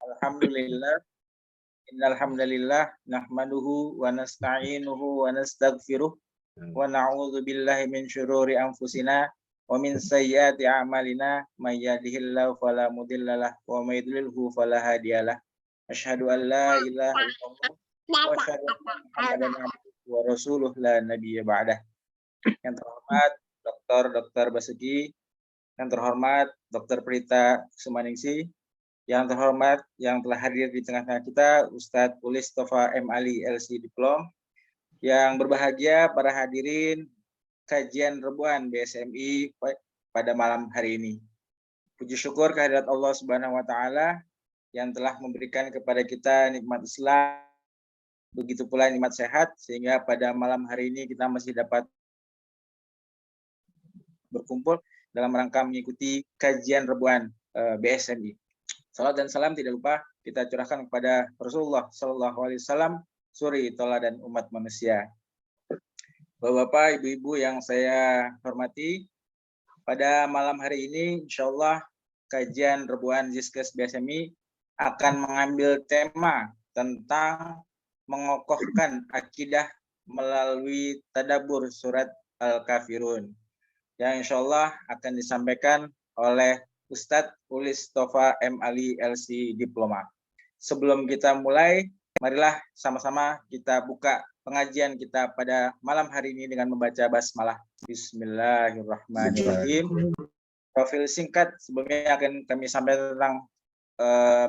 Alhamdulillah, innal hamdalillah nahmaduhu wa nasta'inuhu wa nastaghfiruh wa na'udzu billahi min syururi anfusina wa min sayyiati a'malina may yahdihillahu fala mudhillalah wa may yudlilhu fala hadiyalah. Asyhadu an la ilaha illallah wa asyhadu anna Muhammadan abduhu wa rasuluh la nabiyya ba'dah. Yang terhormat Dr. Basuki, yang terhormat Dr. Prita Sumaningsi, yang terhormat yang telah hadir di tengah-tengah kita Ustadz Ulis Tova M. Ali LC Diplom, yang berbahagia para hadirin kajian Rebuan BSMI pada malam hari ini. Puji syukur kehadirat Allah Subhanahu wa taala yang telah memberikan kepada kita nikmat Islam, begitu pula nikmat sehat, sehingga pada malam hari ini kita masih dapat berkumpul dalam rangka mengikuti kajian Rebuan BSMI. Salat dan salam tidak lupa kita curahkan kepada Rasulullah Shallallahu Alaihi Wasallam, suri teladan umat manusia. Bapak-bapak, ibu-ibu yang saya hormati, pada malam hari ini, insya Allah kajian Rebuan Ziskes BSMI akan mengambil tema tentang mengokohkan akidah melalui tadabbur surat Al-Kafirun, yang insya Allah akan disampaikan oleh Ustadz Ulis Tova M. Ali LC Diploma. Sebelum kita mulai, marilah sama-sama kita buka pengajian kita pada malam hari ini dengan membaca basmalah. Bismillahirrahmanirrahim. Profil singkat sebelumnya akan kami sampaikan tentang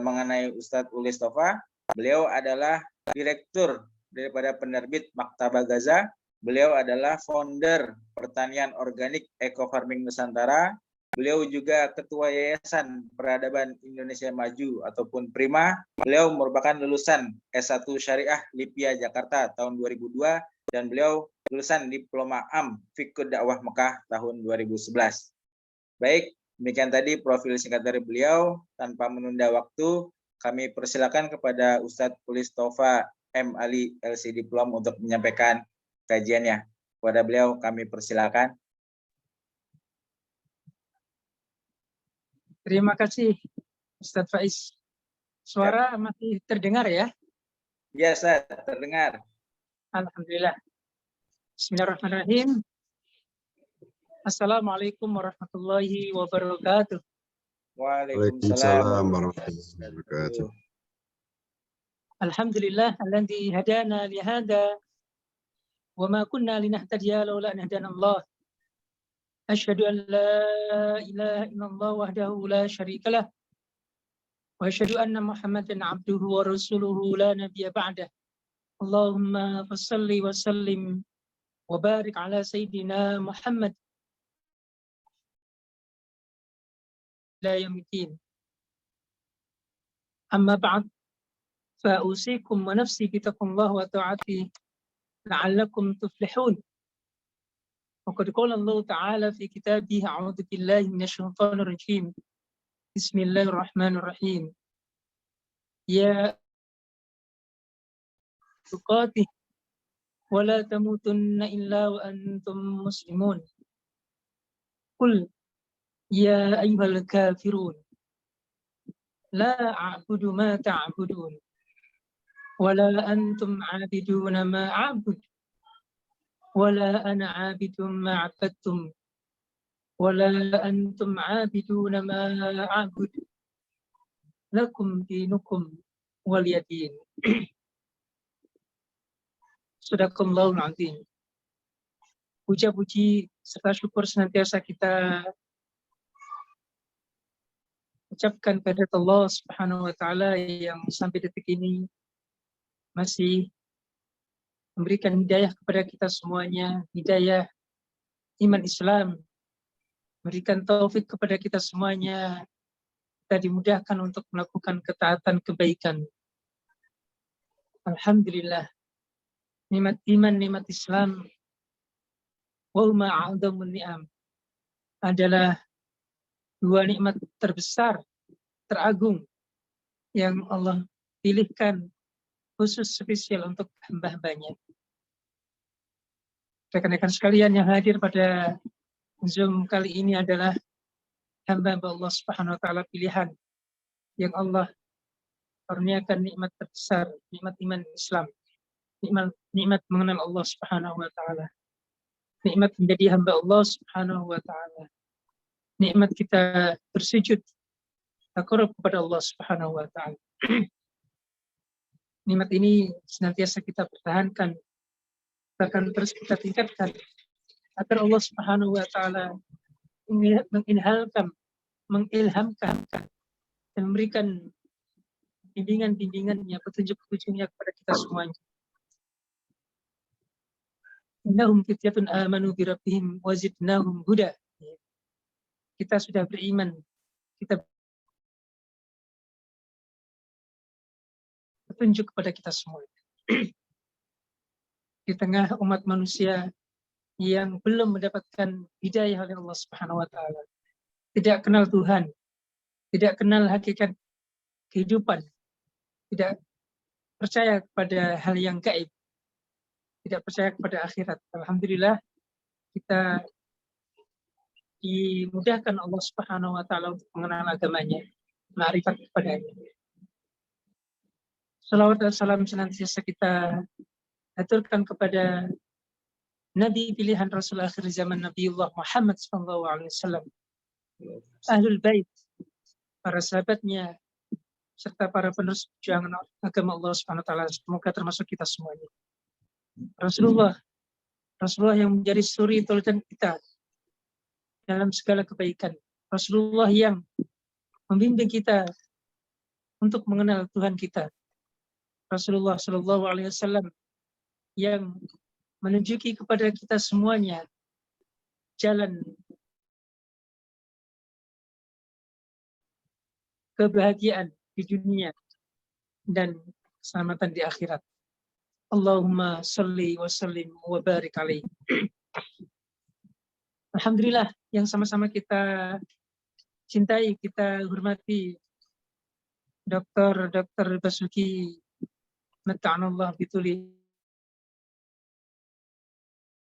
mengenai Ustadz Ulis Tova. Beliau adalah direktur daripada penerbit Maktabah Gaza. Beliau adalah founder Pertanian Organik Eco Farming Nusantara. Beliau juga Ketua Yayasan Peradaban Indonesia Maju ataupun Prima. Beliau merupakan lulusan S1 Syariah Lipia Jakarta tahun 2002 dan beliau lulusan Diploma AM Fiqh Dakwah Mekah tahun 2011. Baik, demikian tadi profil singkat dari beliau. Tanpa menunda waktu, kami persilakan kepada Ustadz Ulis Tova M. Ali LC Diplom untuk menyampaikan kajiannya. Kepada beliau kami persilakan. Terima kasih Ustadz Faiz. Suara masih terdengar ya? Ya, Ustadz, terdengar. Alhamdulillah. Bismillahirrahmanirrahim. Assalamualaikum warahmatullahi wabarakatuh. Waalaikumsalam warahmatullahi wabarakatuh. Alhamdulillah alladzi hadana li hada wa ma kunna linahtadiya laula an hadana Allah. Asyhadu an la ilaha illallah wahdahu la syarika lah wa asyhadu anna Muhammadan abduhu wa rasuluhu la nabiyya ba'dah. Allahumma fassalli wa sallim wa barik ala sayyidina Muhammad la yaumil. Amma ba'd, fa usikum wa nafsi bi taqwallah wa ta'ati la'allakum tuflihun. وقد قال الله تعالى في كتابه أعوذ بالله من الشيطان الرجيم بسم الله الرحمن الرحيم يا تقاته ولا تموتن إلا وأنتم مسلمون قل يا أيها الكافرون لا أعبد ما تعبدون ولا أنتم عابدون ما أعبد ولا أنا عابد ما عبدتم ولا أنتم عابدون ما أعبد لكم دينكم ولي دين. Sadaqallahul azim. Puja-puji serta syukur senantiasa kita ucapkan kepada Allah Subhanahu wa taala yang sampai detik ini masih memberikan hidayah kepada kita semuanya, hidayah iman Islam, memberikan taufik kepada kita semuanya, kita dimudahkan untuk melakukan ketaatan kebaikan. Alhamdulillah, nikmat iman, nikmat Islam, wa ma a'dhamun ni'am, adalah dua nikmat terbesar, teragung yang Allah pilihkan khusus spesial untuk hamba-hambanya. Rekan-rekan sekalian yang hadir pada Zoom kali ini adalah hamba-hamba Allah Subhanahu wa taala pilihan yang Allah Karuniakan nikmat terbesar, nikmat iman Islam, nikmat mengenal Allah Subhanahu wa taala, nikmat menjadi hamba Allah Subhanahu wa taala, nikmat kita bersujud takarrub kepada Allah Subhanahu wa taala. Nikmat ini senantiasa kita pertahankan, bahkan terus kita tingkatkan agar Allah Subhanahu wa taala mengilhamkan dan memberikan bimbingannya, petunjuk-petunjuknya kepada kita semuanya. Innahum fityatun amanu bi rabbihim wa zidnahum huda. Kita sudah beriman, kita petunjuk kepada kita semua. Di tengah umat manusia yang belum mendapatkan hidayah oleh Allah Subhanahu wa taala, tidak kenal Tuhan, tidak kenal hakikat kehidupan, tidak percaya kepada hal yang gaib, tidak percaya kepada akhirat. Alhamdulillah kita dimudahkan Allah Subhanahu wa taala untuk mengenal agamanya, ma'rifat kepadanya. Salawat dan salam senantiasa kita aturkan kepada Nabi pilihan Rasul akhir zaman, Nabiullah Muhammad SAW, Ahlul Bait, para sahabatnya, serta para penerus perjuangan agama Allah Subhanahu wa taala. Semoga termasuk kita semuanya. Rasulullah yang menjadi suri teladan kita dalam segala kebaikan. Rasulullah yang membimbing kita untuk mengenal Tuhan kita. Rasulullah Shallallahu Alaihi Wasallam yang menunjuki kepada kita semuanya jalan kebahagiaan di dunia dan keselamatan di akhirat. Allahumma salli wa sallim wa barik alaihi. Alhamdulillah, yang sama-sama kita cintai, kita hormati Dr. Basuki Mata'anallah Bituli.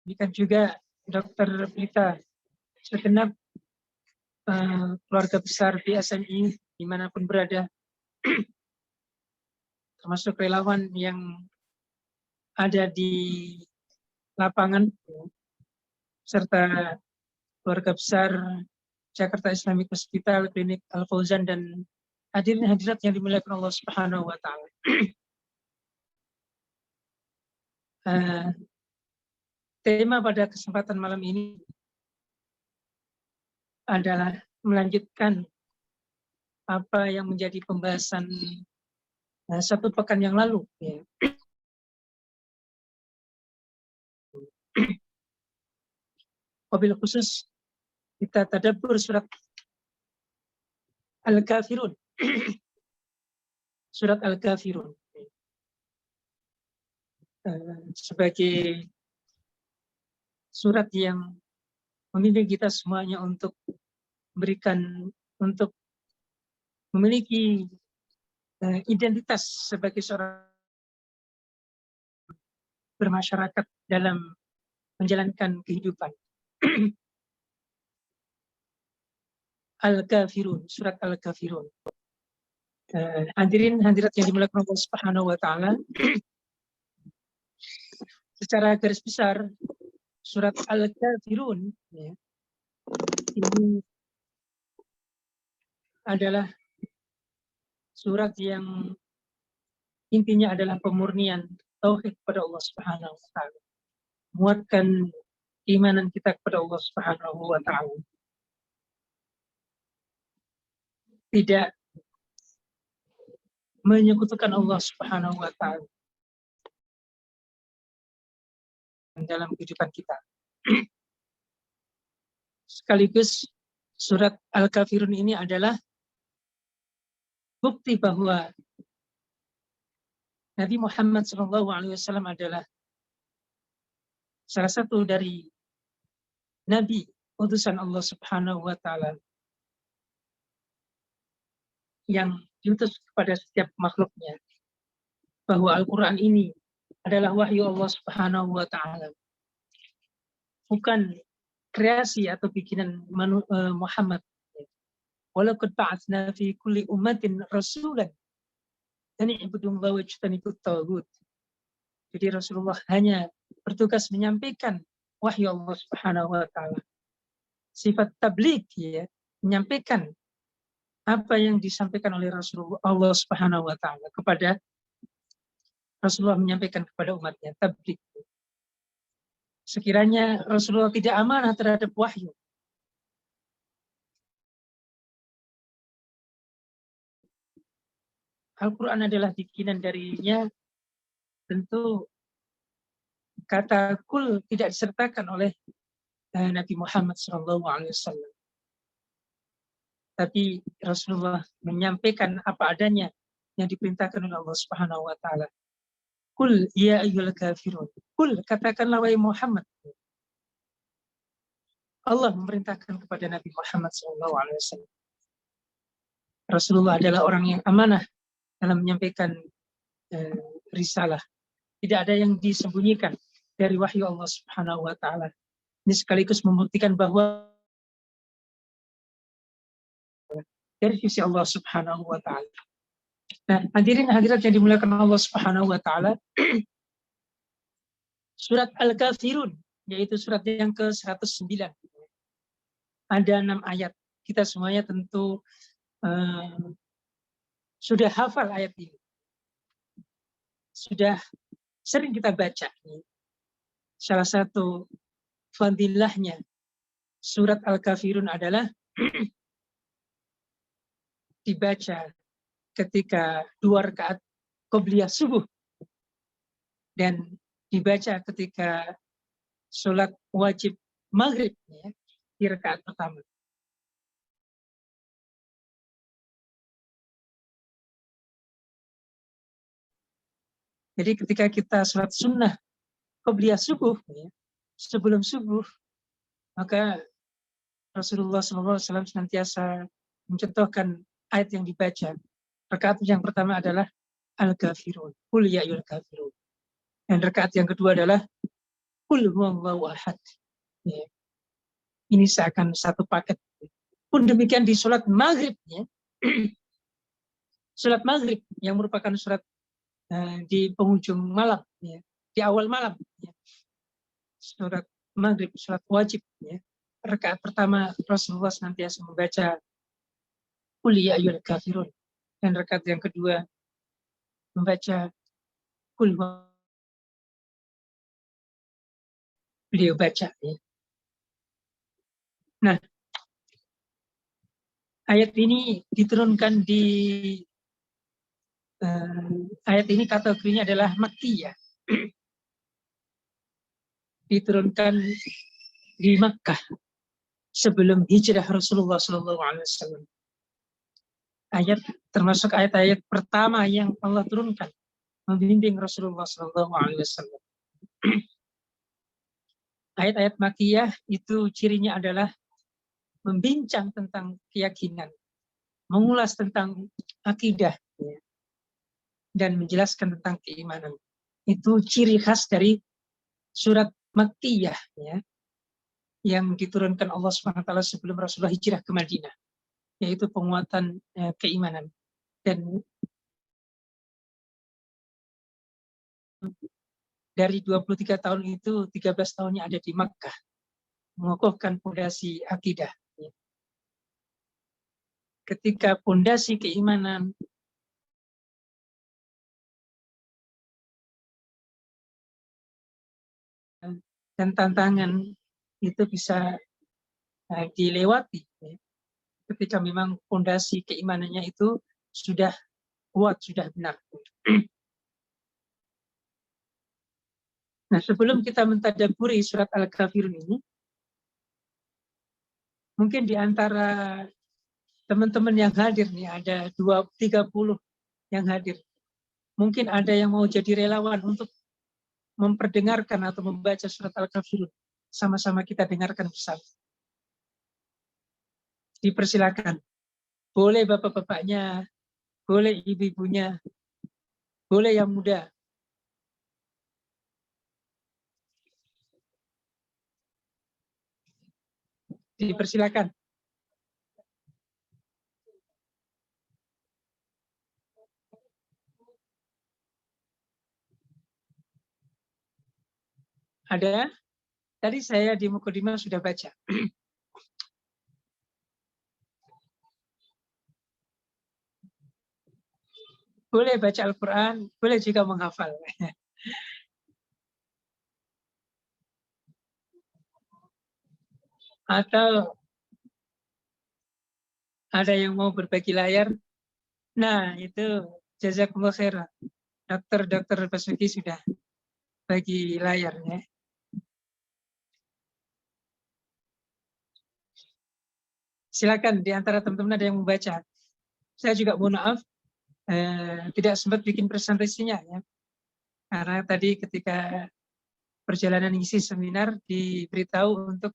Demikian juga Dr. Pelita segenap keluarga besar BSMI dimanapun berada, termasuk relawan yang ada di lapangan, serta keluarga besar Jakarta Islamic Hospital, Klinik Al-Fauzan, dan hadirin hadirat yang dimuliakan Allah Subhanahu wa taala. Tema pada kesempatan malam ini adalah melanjutkan apa yang menjadi pembahasan satu pekan yang lalu. Wabil khusus kita tadabbur surat Al-Kafirun. Surat Al-Kafirun. Sebagai surat yang membimbing kita semuanya untuk memiliki identitas sebagai seorang bermasyarakat dalam menjalankan kehidupan. Al-Kafirun, surat Al-Kafirun. Hadirin hadirat yang dimuliakan Allah Subhanahu wa taala. Secara garis besar, surat Al-Kafirun ini adalah surat yang intinya adalah pemurnian tauhid kepada Allah Subhanahu wa taala. Menguatkan keimanan kita kepada Allah Subhanahu wa taala. Tidak menyekutukan Allah Subhanahu wa taala dalam kehidupan kita. Sekaligus surat Al-Kafirun ini adalah bukti bahwa Nabi Muhammad SAW adalah salah satu dari Nabi utusan Allah Subhanahu wa taala yang diutus kepada setiap makhluknya. Bahwa Al-Quran ini adalah wahyu Allah Subhanahu wa taala. Bukan kreasi atau bikinan Muhammad. Walaqad ba'atsna fi kulli ummatin rasulan Ini ibudullah wajtanibut tagut. Jadi Rasulullah hanya bertugas menyampaikan wahyu Allah Subhanahu wa taala. Sifat tabligh, ya, menyampaikan apa yang disampaikan oleh Rasulullah Allah Subhanahu wa taala kepada Rasulullah, menyampaikan kepada umatnya, tabligh. Sekiranya Rasulullah tidak amanah terhadap wahyu, Al-Quran adalah bikinan darinya, tentu kata kul tidak disertakan oleh Nabi Muhammad SAW. Tapi Rasulullah menyampaikan apa adanya yang diperintahkan oleh Allah Subhanahu wa taala. Kul ya ayyuhal kafirun. Kul, katakanlah wahai Muhammad. Allah memerintahkan kepada Nabi Muhammad SAW. Rasulullah adalah orang yang amanah dalam menyampaikan risalah. Tidak ada yang disembunyikan dari wahyu Allah Subhanahu wa taala. Ini sekaligus membuktikan bahwa dari sisi Allah Subhanahu wa taala. Nah, hadirin hadirat yang dimuliakan Allah Subhanahu wa taala, surat Al-Kafirun, yaitu surat yang ke-109. Ada 6 ayat. Kita semuanya tentu sudah hafal ayat ini. Sudah sering kita baca. Salah satu fadilahnya surat Al-Kafirun adalah dibaca ketika 2 rakaat qobliyah subuh dan dibaca ketika sholat wajib maghrib, ya, di rakaat pertama. Jadi ketika kita sholat sunnah qobliyah subuh, ya, sebelum subuh, maka Rasulullah SAW senantiasa mencontohkan ayat yang dibaca. Rakaat yang pertama adalah Al-Kafirun, Qul ya ayyuhal kafirun. Dan rakaat yang kedua adalah Qul huwallahu ahad. Ya. Ini seakan satu paket. Pun demikian di sholat maghrib, ya. Sholat maghrib yang merupakan sholat di penghujung malam, ya, di awal malam, ya. Sholat maghrib, sholat wajib, ya. Rakaat pertama Rasulullah senantiasa membaca Qul ya ayyuhal kafirun, dan rakaat yang kedua membaca Qul beliau baca, ya. Nah, ayat ini diturunkan di ayat ini kategorinya adalah Makkiyah. Diturunkan di Makkah sebelum hijrah Rasulullah SAW. Ayat termasuk ayat-ayat pertama yang Allah turunkan membimbing Rasulullah SAW. Ayat-ayat Makkiyah itu cirinya adalah membincang tentang keyakinan, mengulas tentang akidah, ya, dan menjelaskan tentang keimanan. Itu ciri khas dari surat Makkiyah, ya, yang diturunkan Allah SWT sebelum Rasulullah hijrah ke Madinah, yaitu penguatan keimanan. Dan dari 23 tahun itu, 13 tahunnya ada di Makkah, mengokohkan fondasi akidah. Ketika fondasi keimanan dan tantangan itu bisa dilewati, ya, ketika memang fondasi keimanannya itu sudah kuat, sudah benar. Nah, sebelum kita mentadaburi surat Al-Kafirun ini, mungkin di antara teman-teman yang hadir nih, ada 30 yang hadir. Mungkin ada yang mau jadi relawan untuk memperdengarkan atau membaca surat Al-Kafirun. Sama-sama kita dengarkan bersama. Dipersilakan. Boleh bapak-bapaknya, boleh ibu-ibunya, boleh yang muda. Dipersilakan. Ada? Tadi saya di Mukadimah sudah baca. Boleh baca Al-Quran, boleh juga menghafal. Atau ada yang mau berbagi layar. Nah, itu jazakumullah khairan. Dokter Basuki sudah bagi layarnya. Silakan di antara teman-teman ada yang membaca. Saya juga mohon maaf tidak sempat bikin presentasinya ya. Karena tadi ketika perjalanan isi seminar diberitahu untuk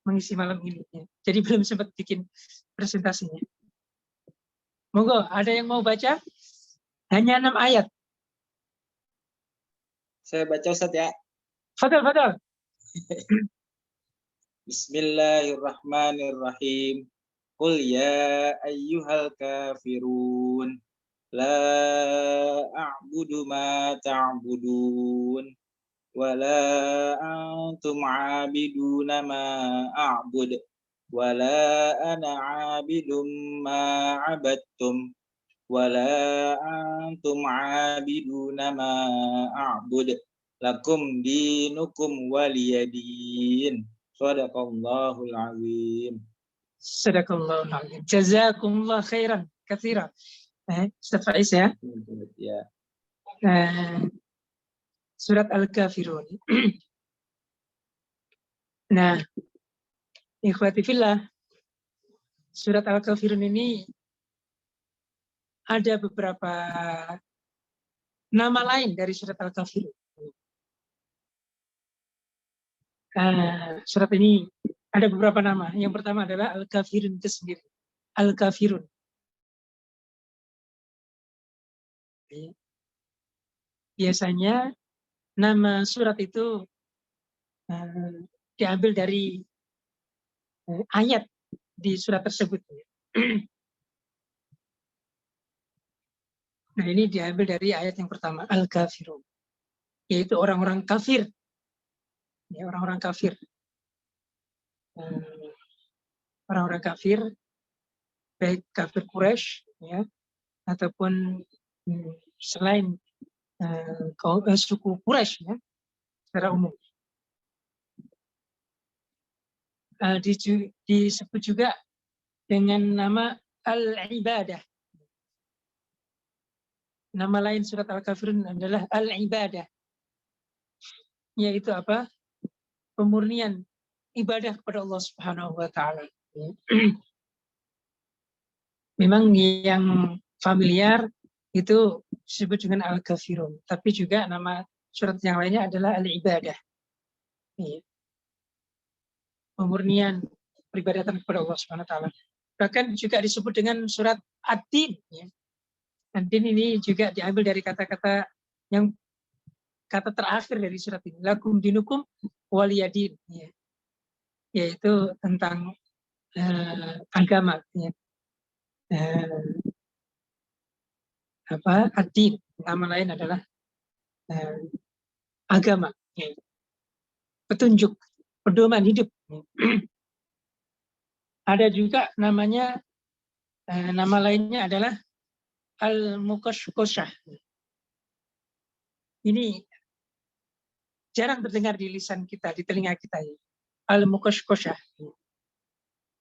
mengisi malam ini. Ya. Jadi belum sempat bikin presentasinya. Monggo, ada yang mau baca? Hanya 6 ayat. Saya baca Ustaz ya. Fadal. Bismillahirrahmanirrahim. Qul ya ayyuhal kafirun. La a'budu ma ta'budun. Wa la antum 'abiduna ma a'bud. Wa la ana 'abidum ma 'abadtum. Wa la antum 'abiduna ma a'bud. Lakum dinukum waliyadin. Shadaqallahul azim. Sadaqallahul azim. Jazakumullah khairan katsira. Ustaz Faiz ya. Ya. Surat Al-Kafirun. Nah, ikhwati fillah, surat Al-Kafirun ini ada beberapa nama lain dari surat Al-Kafirun. Surat ini ada beberapa nama. Yang pertama adalah Al-Kafirun itu sendiri. Al-Kafirun. Biasanya nama surat itu diambil dari ayat di surat tersebut. Nah, ini diambil dari ayat yang pertama, Al-Kafirun. Yaitu orang-orang kafir. Ya, orang-orang kafir. Orang-orang kafir, baik kafir Quraisy, ya, ataupun selain suku Quraisy, ya, secara umum. Disebut juga dengan nama Al-Ibadah. Nama lain surat Al-Kafirun adalah Al-Ibadah. Yaitu apa? Pemurnian ibadah kepada Allah Subhanahu wa taala. Memang yang familiar itu disebut dengan Al-Kafirun, tapi juga nama surat yang lainnya adalah Al-Ibadah. Pemurnian peribadatan kepada Allah Subhanahu wa taala. Bahkan juga disebut dengan surat Ad-Din, ya. Ad-Din ini juga diambil dari kata-kata yang kata terakhir dari surat ini, lakum dinukum waliyadin, ya. Yaitu tentang agama, ya. Ad-Din, nama lain adalah agama, ya. Petunjuk, pedoman hidup. Ada juga namanya, nama lainnya adalah Al-Muqashqashah. Ini jarang terdengar di lisan kita, di telinga kita. Al-Muqashqashah.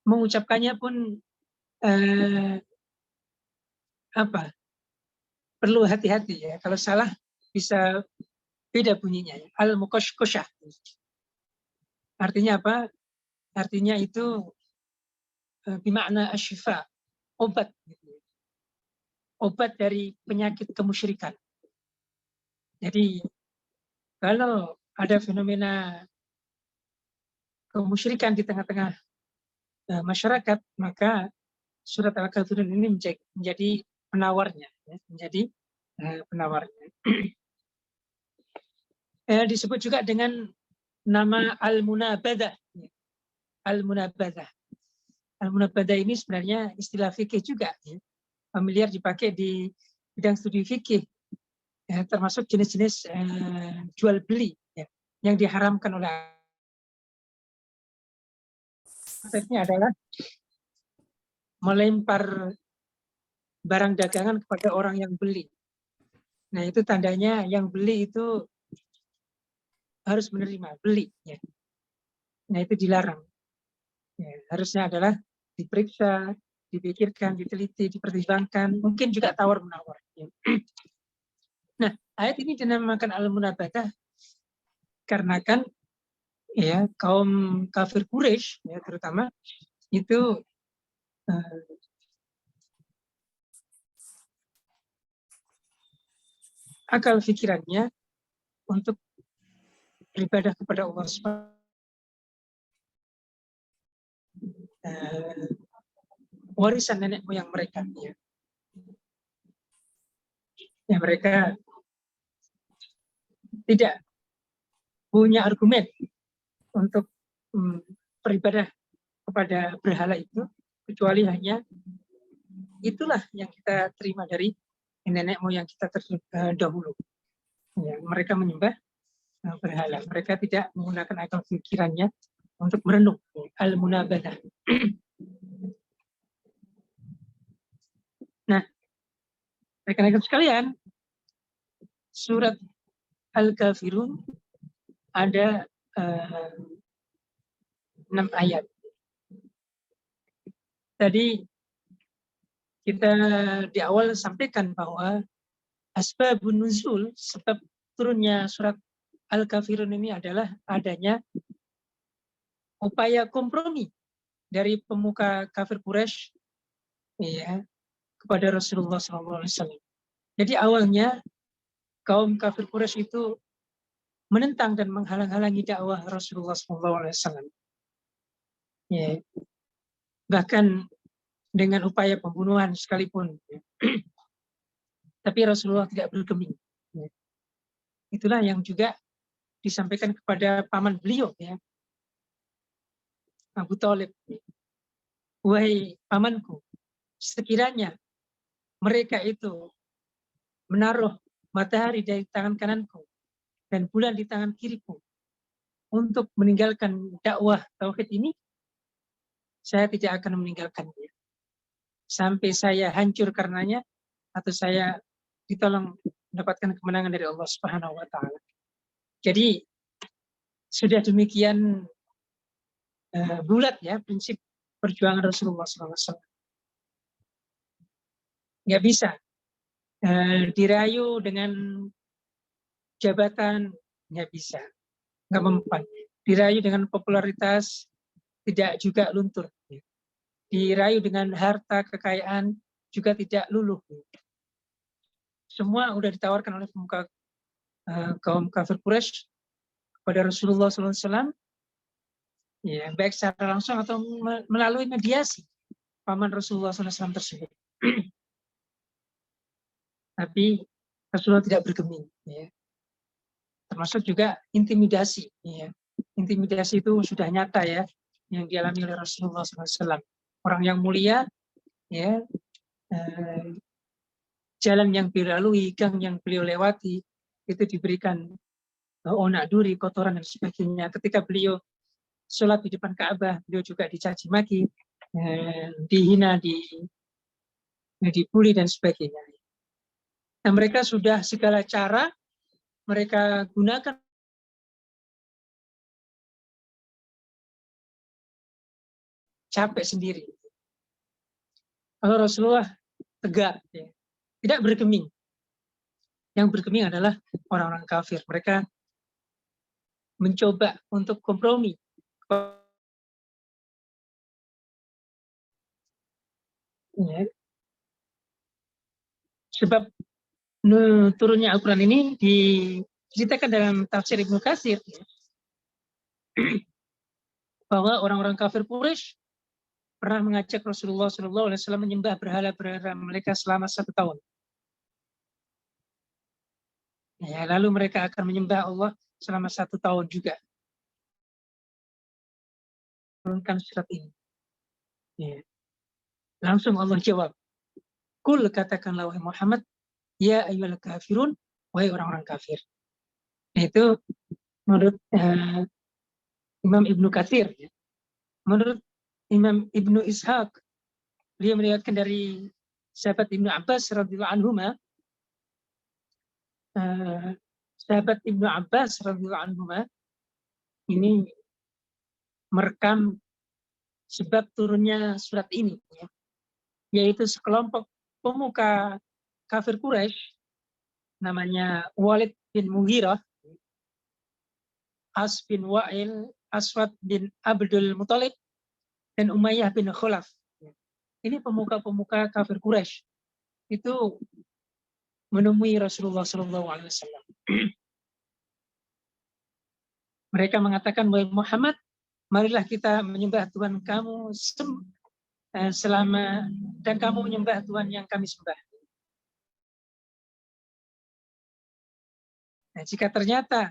Mengucapkannya pun perlu hati-hati ya. Kalau salah bisa beda bunyinya. Al-Muqashqashah. Artinya apa? Artinya itu bimakna asyifa, obat. Obat dari penyakit kemusyrikan. Jadi kalau ada fenomena kemusyrikan di tengah-tengah masyarakat, maka surat Al-Kafirun ini menjadi penawarnya, ya, menjadi penawarnya. Disebut juga dengan nama Al-Munabadah. Al-Munabadah. Al-Munabadah ini sebenarnya istilah fikih juga, ya. Familiar dipakai di bidang studi fikih, ya, termasuk jenis-jenis jual beli, ya. yang diharamkan oleh aspeknya adalah melempar barang dagangan kepada orang yang beli. Nah, itu tandanya yang beli itu harus menerima, beli. Ya. Nah, itu dilarang. Ya, harusnya adalah diperiksa, dipikirkan, diteliti, dipertimbangkan, mungkin juga tawar-menawar. Ya. Nah, ayat ini dinamakan al-munabadah karena kan ya kaum kafir Quraisy ya terutama itu akal pikirannya untuk beribadah kepada Allah SWT, warisan nenek moyang mereka. Ya, mereka tidak punya argumen untuk beribadah kepada berhala itu, kecuali hanya itulah yang kita terima dari nenek moyang kita terdahulu. Ya, mereka menyembah berhala. Mereka tidak menggunakan akal pikirannya untuk merenung. Al-munabadah. Nah, rekan-rekan sekalian, surat Al-Kafirun ada 6 ayat. Tadi kita di awal sampaikan bahwa asbabun nuzul, sebab turunnya surat Al-Kafirun ini adalah adanya upaya kompromi dari pemuka kafir Quraisy ya, kepada Rasulullah SAW. Jadi awalnya kaum kafir Quraisy itu menentang dan menghalang-halangi dakwah Rasulullah SAW. Ya. Bahkan dengan upaya pembunuhan sekalipun. Ya. Tapi Rasulullah tidak bergeming. Ya. Itulah yang juga disampaikan kepada paman beliau, ya, Abu Thalib. Wahai pamanku, sekiranya mereka itu menaruh matahari dari tangan kananku dan bulan di tangan kiriku untuk meninggalkan dakwah tauhid ini, saya tidak akan meninggalkannya sampai saya hancur karenanya atau saya ditolong mendapatkan kemenangan dari Allah Subhanahu wa taala. Jadi sudah demikian bulat ya prinsip perjuangan Rasulullah SAW. Nggak bisa dirayu dengan jabatan, nggak bisa, nggak mempan. Dirayu dengan popularitas, tidak juga luntur. Dirayu dengan harta kekayaan, juga tidak luluh. Semua sudah ditawarkan oleh pemuka kaum kafir Quraisy kepada Rasulullah SAW, ya, baik secara langsung atau melalui mediasi paman Rasulullah SAW tersebut. Tapi Rasulullah tidak bergeming. Ya. Termasuk juga intimidasi. Ya. Intimidasi itu sudah nyata ya, yang dialami oleh Rasulullah SAW. Orang yang mulia, ya, jalan yang beliau lalui, gang yang beliau lewati, itu diberikan onak duri, kotoran dan sebagainya. Ketika beliau sholat di depan Ka'bah, beliau juga dicaci maki, dihina, dibully dan sebagainya. Nah, mereka sudah segala cara mereka gunakan capek sendiri. Kalau Rasulullah tegak, ya, tidak bergeming. Yang bergeming adalah orang-orang kafir. Mereka mencoba untuk kompromi. Ya. Sebab turunnya Al-Quran ini diceritakan dalam tafsir Ibnu Katsir ya, bahwa orang-orang kafir Quraisy pernah mengajak Rasulullah SAW menyembah berhala-berhala mereka selama 1 tahun. Ya, lalu mereka akan menyembah Allah selama 1 tahun juga. Turunkan surat ini. Ya. Langsung Allah jawab, Kul, katakanlah wahai Muhammad, ya ayyuhal kafirun, wahai orang-orang kafir. Nah, itu menurut Imam Ibnu Katsir, ya. Menurut Imam Ibnu Ishaq, beliau meriwayatkan dari sahabat Ibnu Abbas radhiyallahu anhuma, sahabat Ibnu Abbas radhiyallahu anhuma ini merekam sebab turunnya surat ini, ya, yaitu sekelompok pemuka kafir Quraisy namanya Walid bin Mughirah, As bin Wa'il, Aswad bin Abdul Muthalib, dan Umayyah bin Khalaf. Ini pemuka-pemuka kafir Quraisy itu menemui Rasulullah SAW. Mereka mengatakan, wahai Muhammad, marilah kita menyembah Tuhan kamu selama, dan kamu menyembah Tuhan yang kami sembah. Nah, jika ternyata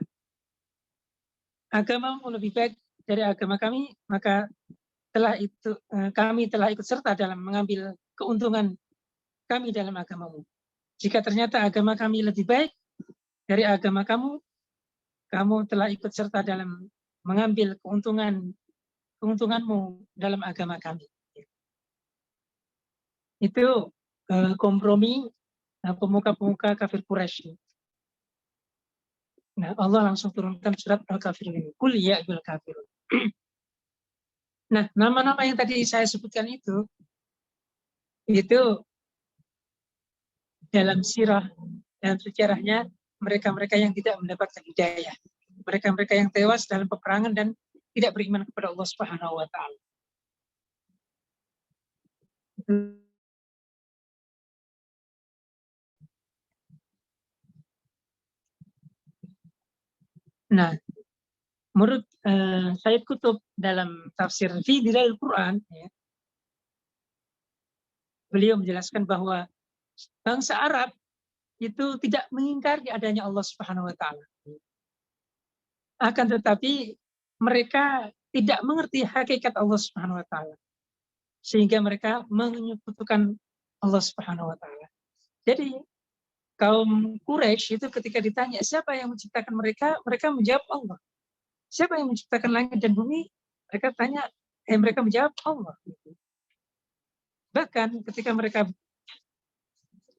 agamamu lebih baik dari agama kami, maka kami telah ikut serta dalam mengambil keuntungan kami dalam agamamu. Jika ternyata agama kami lebih baik dari agama kamu, kamu telah ikut serta dalam mengambil keuntunganmu dalam agama kami. Itu kompromi pemuka-pemuka kafir Quraisy. Nah, Allah langsung turunkan surat Al-Kafirun ini. Qul ya ayyuhal kafirun. Nah, nama-nama yang tadi saya sebutkan itu dalam sirah, dalam sejarahnya mereka-mereka yang tidak mendapatkan hidayah. Mereka-mereka yang tewas dalam peperangan dan tidak beriman kepada Allah Subhanahu wa taala. Nah, menurut Sayyid Qutb dalam tafsir Fi Dhilalil Quran, ya, beliau menjelaskan bahwa bangsa Arab itu tidak mengingkari adanya Allah Subhanahu wa taala. Akan tetapi mereka tidak mengerti hakikat Allah Subhanahu wa taala, sehingga mereka menyekutukan Allah Subhanahu wa taala. Jadi kaum Quraisy itu ketika ditanya siapa yang menciptakan mereka, mereka menjawab Allah. Siapa yang menciptakan langit dan bumi? Mereka menjawab Allah. Bahkan ketika mereka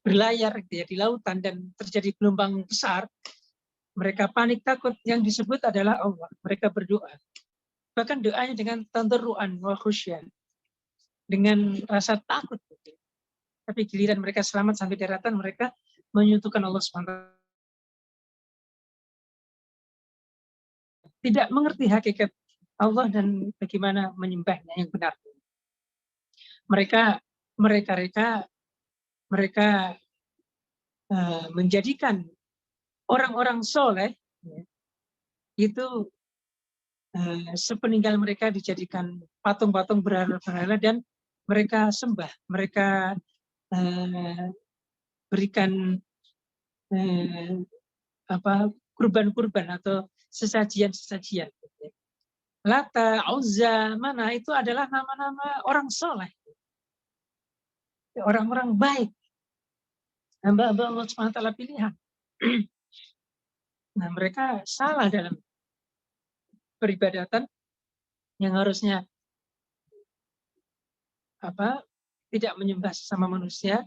berlayar gitu ya, di lautan dan terjadi gelombang besar, mereka panik takut, yang disebut adalah Allah. Mereka berdoa. Bahkan doanya dengan tadarruan wa khusyan, dengan rasa takut. Gitu. Tapi giliran mereka selamat sampai daratan, mereka menyekutukan Allah SWT. Tidak mengerti hakikat Allah dan bagaimana menyembahnya yang benar. Mereka menjadikan orang-orang soleh itu sepeninggal mereka dijadikan patung-patung berhala-berhala dan mereka sembah, mereka berikan kurban-kurban atau sesajian-sesajian. Lata, Uzza, Mana itu adalah nama-nama orang soleh, orang-orang baik, hamba-hamba Allah SWT pilihan. Nah, mereka salah dalam peribadatan yang harusnya tidak menyembah sesama manusia,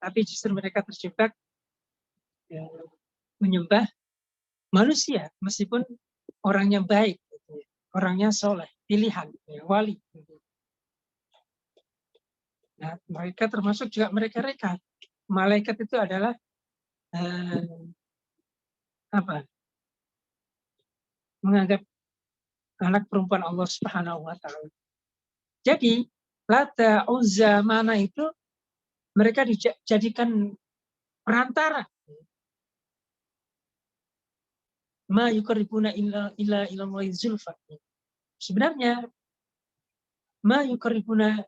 tapi justru mereka terjebak menyembah manusia meskipun orangnya baik, orangnya soleh, pilihan, wali. Nah, mereka termasuk juga mereka malaikat itu adalah menganggap anak perempuan Allah Subhanahu wa taala. Jadi Lata, Uzza, Mana itu mereka dijadikan perantara. Ma yuqarribuna illa ilallahi zulfa. Sebenarnya ma yuqarribuna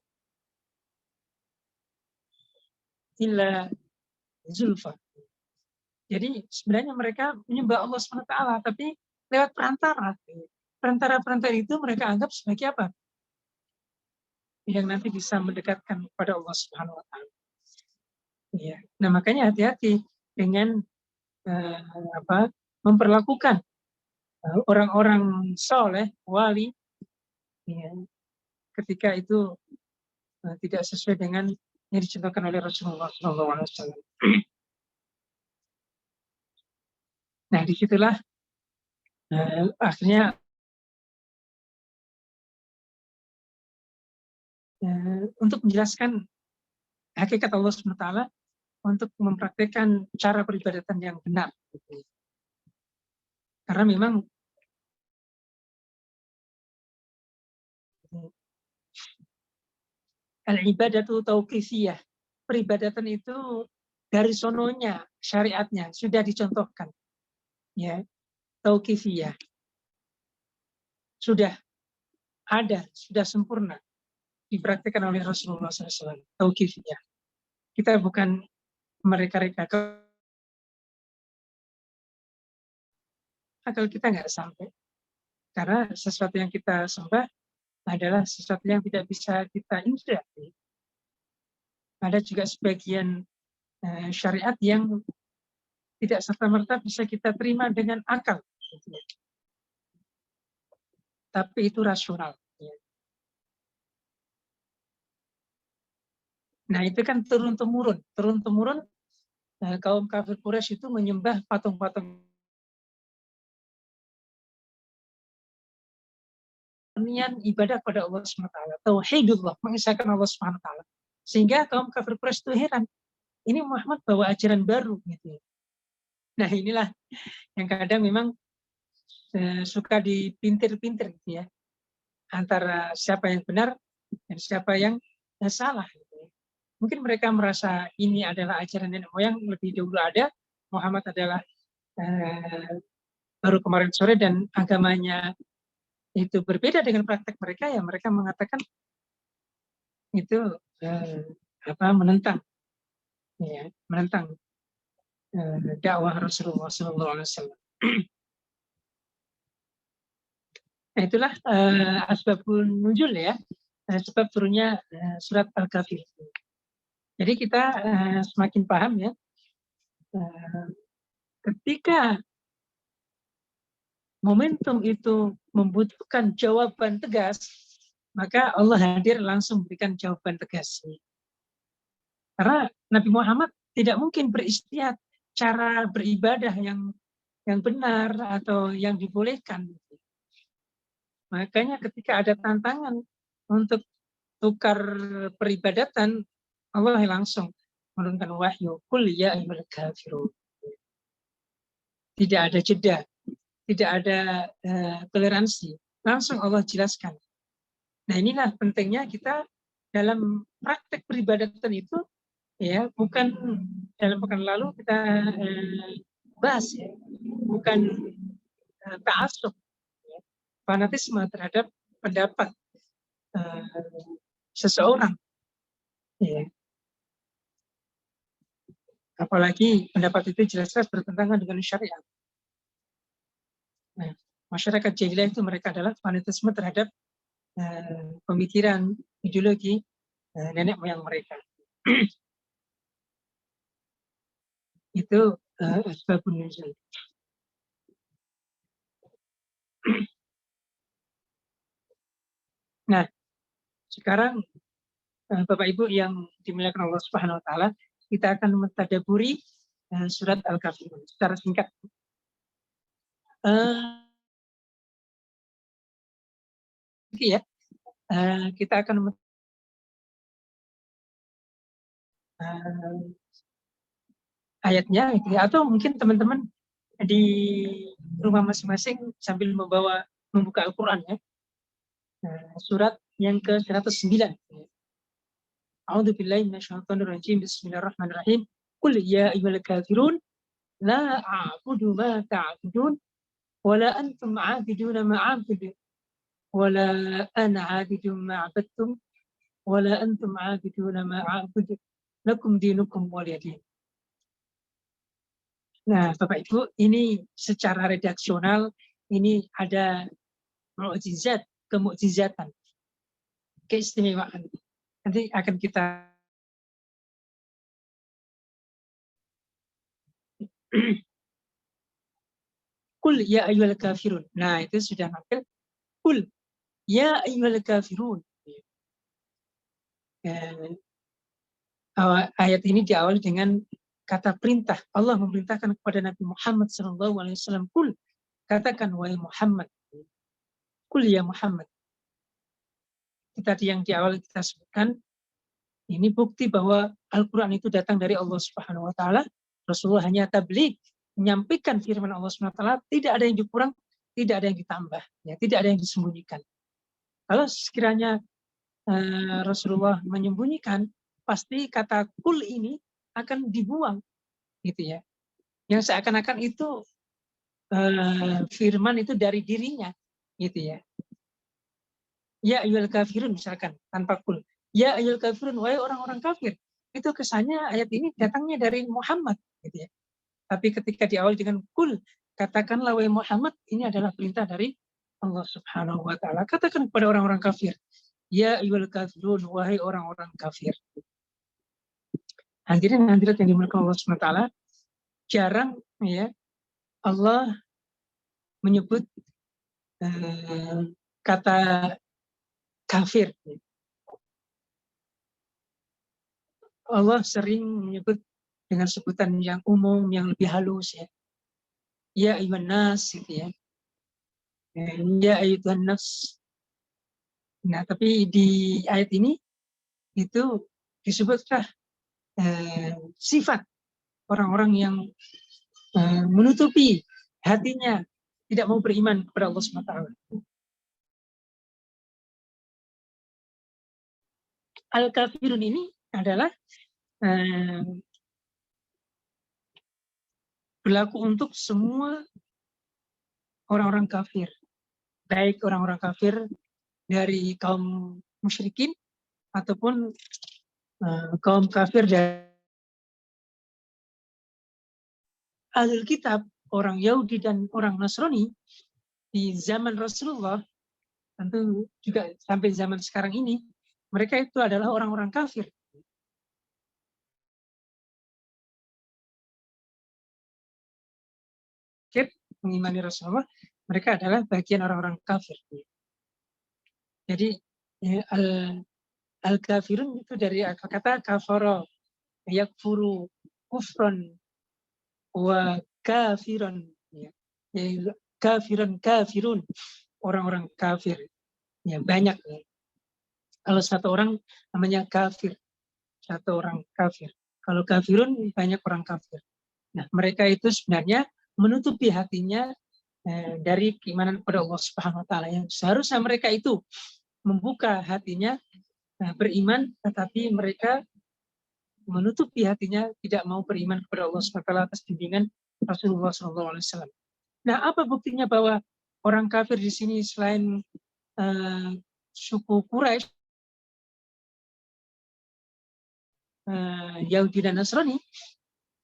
illa zulfa. Jadi sebenarnya mereka menyembah Allah SWT, tapi lewat perantara. Perantara-perantara itu mereka anggap sebagai apa? Yang nanti bisa mendekatkan kepada Allah Subhanahu wa taala. Ya. Nah, makanya hati-hati dengan memperlakukan orang-orang soleh, wali, ya, ketika itu tidak sesuai dengan yang dicontohkan oleh Rasulullah SAW. Nah, disitulah akhirnya untuk menjelaskan hakikat Allah SWT, untuk mempraktikkan cara peribadatan yang benar. Karena memang al-ibadatu tauqifiyah, peribadatan itu dari sononya, syariatnya sudah dicontohkan, ya, tauqifiyah sudah ada, sudah sempurna dipraktikkan oleh Rasulullah SAW. Tauqifiyah, kita bukan mereka-reka, akal kita nggak sampai, karena sesuatu yang kita sembah adalah sesuatu yang tidak bisa kita indra. Ada juga sebagian syariat yang tidak serta-merta bisa kita terima dengan akal, tapi itu rasional. Nah, itu kan turun-temurun kaum kafir Quraisy itu menyembah patung-patung ibadah pada Allah SWT, tauhidullah, mengisahkan Allah SWT. Sehingga kaum kafir Quraisy itu heran, ini Muhammad bawa ajaran baru gitu. Nah, inilah yang kadang memang suka dipintir-pintir gitu ya, antara siapa yang benar dan siapa yang salah gitu. Mungkin mereka merasa ini adalah ajaran nenek moyang lebih dahulu ada, Muhammad adalah baru kemarin sore dan agamanya itu berbeda dengan praktek mereka, ya mereka mengatakan itu menentang, ya, menentang dakwah Rasulullah SAW. Nah, itulah asbabun nuzul ya, sebab turunnya surat Al-Kafir. Jadi kita semakin paham ya, ketika momentum itu membutuhkan jawaban tegas, maka Allah hadir langsung berikan jawaban tegas. Karena Nabi Muhammad tidak mungkin beristiad cara beribadah yang benar atau yang dibolehkan. Makanya ketika ada tantangan untuk tukar peribadatan, Allah langsung menurunkan wahyu, qul ya ayyuhal kafirun. Tidak ada jeda, tidak ada toleransi, langsung Allah jelaskan. Nah, inilah pentingnya kita dalam praktek peribadatan itu, ya, bukan dalam pekan lalu kita bahas ya, bukan ta'assub, ya, fanatisme terhadap pendapat seseorang, ya. Apalagi pendapat itu jelas-jelas bertentangan dengan syariat. Nah, masyarakat jahiliyah itu mereka adalah fanatisme terhadap pemikiran, ideologi nenek moyang mereka. Itu asbabun nuzul. Nah, sekarang Bapak Ibu yang dimuliakan Allah Subhanahu wa taala, kita akan mentadaburi surat Al-Kafirun secara singkat. Ya, kita akan ayatnya gitu ya, atau mungkin teman-teman di rumah masing-masing sambil membuka Al-Qur'an ya. Surat yang ke-109. A'udzubillahi minasyaitonirrajim. Bismillahirrahmanirrahim. Qul ya ayyuhal kafirun la a'budu ma ta'budun wa la antum 'abiduna ma 'abudu wa la ana 'abidun ma 'abadtum wa la antum 'abiduna ma 'abudu lakum dinukum waliyadin. Nah, Bapak Ibu, ini secara redaksional ini ada mukjizat, kemukjizatan, keistimewaan. Nanti akan kita Kul ya ayyuhal kafirun. Nah, itu sudah nakil. Kul ya ayyuhal kafirun. Ayat ini diawali dengan kata perintah. Allah memerintahkan kepada Nabi Muhammad SAW. Kul, katakan wahai Muhammad. Kul ya Muhammad. Tadi yang di awal kita sebutkan, ini bukti bahwa Al-Quran itu datang dari Allah Subhanahu Wa Taala. Rasulullah hanya tabligh, menyampaikan firman Allah Subhanahu Wa Taala. Tidak ada yang dikurang, tidak ada yang ditambah, ya, tidak ada yang disembunyikan. Kalau sekiranya Rasulullah menyembunyikan, pasti kata kul ini akan dibuang, gitu ya. Yang seakan-akan itu firman itu dari dirinya, gitu ya. Ya ayyuhal kafirun misalkan tanpa kul. Ya ayyuhal kafirun, wahai orang-orang kafir. Itu kesannya ayat ini datangnya dari Muhammad, gitu ya. Tapi ketika diawali dengan kul, katakanlah wahai Muhammad, ini adalah perintah dari Allah Subhanahu Wa Taala. Katakan kepada orang-orang kafir, ya ayyuhal kafirun, wahai orang-orang kafir. Hadirin hadirat yang dimuliakan Allah Subhanahu Wa Taala, jarang ya Allah menyebut kata kafir. Allah sering menyebut dengan sebutan yang umum, yang lebih halus ya. Ya ayyuhan nas gitu ya. Ya ayyuhan nas. Nah, tapi di ayat ini itu disebutlah sifat orang-orang yang menutupi hatinya, tidak mau beriman kepada Allah SWT. Al-kafirun ini adalah berlaku untuk semua orang-orang kafir, baik orang-orang kafir dari kaum musyrikin ataupun kaum kafir dari Ahlul Kitab, orang Yahudi dan orang Nasrani di zaman Rasulullah, tentu juga sampai zaman sekarang ini, mereka itu adalah orang-orang kafir. Mengimani Rasulullah, mereka adalah bagian orang-orang kafir. Jadi al-kafirun itu dari kata kafara, yakfuru, kufron, wa kafiron, kafirun, orang-orang kafir. Ya, banyak. Ya. Kalau satu orang namanya kafir, satu orang kafir. Kalau kafirun banyak orang kafir. Nah, mereka itu sebenarnya menutupi hatinya dari keimanan kepada Allah Subhanahu Wa Taala. Yang seharusnya mereka itu membuka hatinya beriman, tetapi mereka menutupi hatinya tidak mau beriman kepada Allah Subhanahu Wa Taala atas bimbingan Rasulullah SAW. Nah, apa buktinya bahwa orang kafir di sini selain suku Quraisy, Yahudi dan Nasrani,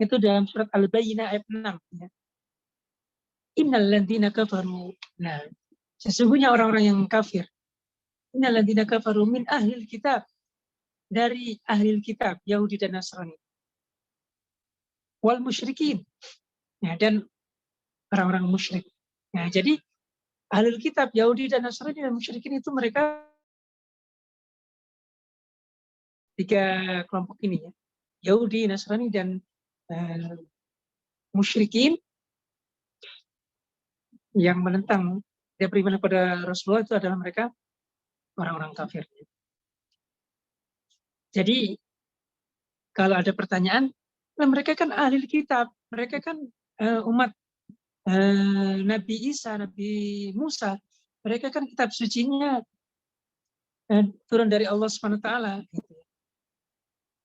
itu dalam surat Al-Bayyinah ayat 6. Ya. Innal ladzina kafaru. Nah, sesungguhnya orang-orang yang kafir. Innal ladzina kafaru min ahlil kitab. Dari ahlil kitab, Yahudi dan Nasrani. Wal musyrikin. Ya, dan orang-orang musyrik. Nah, jadi ahlul kitab, Yahudi dan Nasrani dan musyrikin itu mereka tiga kelompok ini ya. Yahudi, Nasrani dan musyrikin yang menentang tidak beriman kepada Rasulullah itu adalah mereka orang-orang kafir. Jadi kalau ada pertanyaan, mereka kan ahli kitab, mereka kan umat Nabi Isa, Nabi Musa, mereka kan kitab sucinya turun dari Allah SWT, gitu.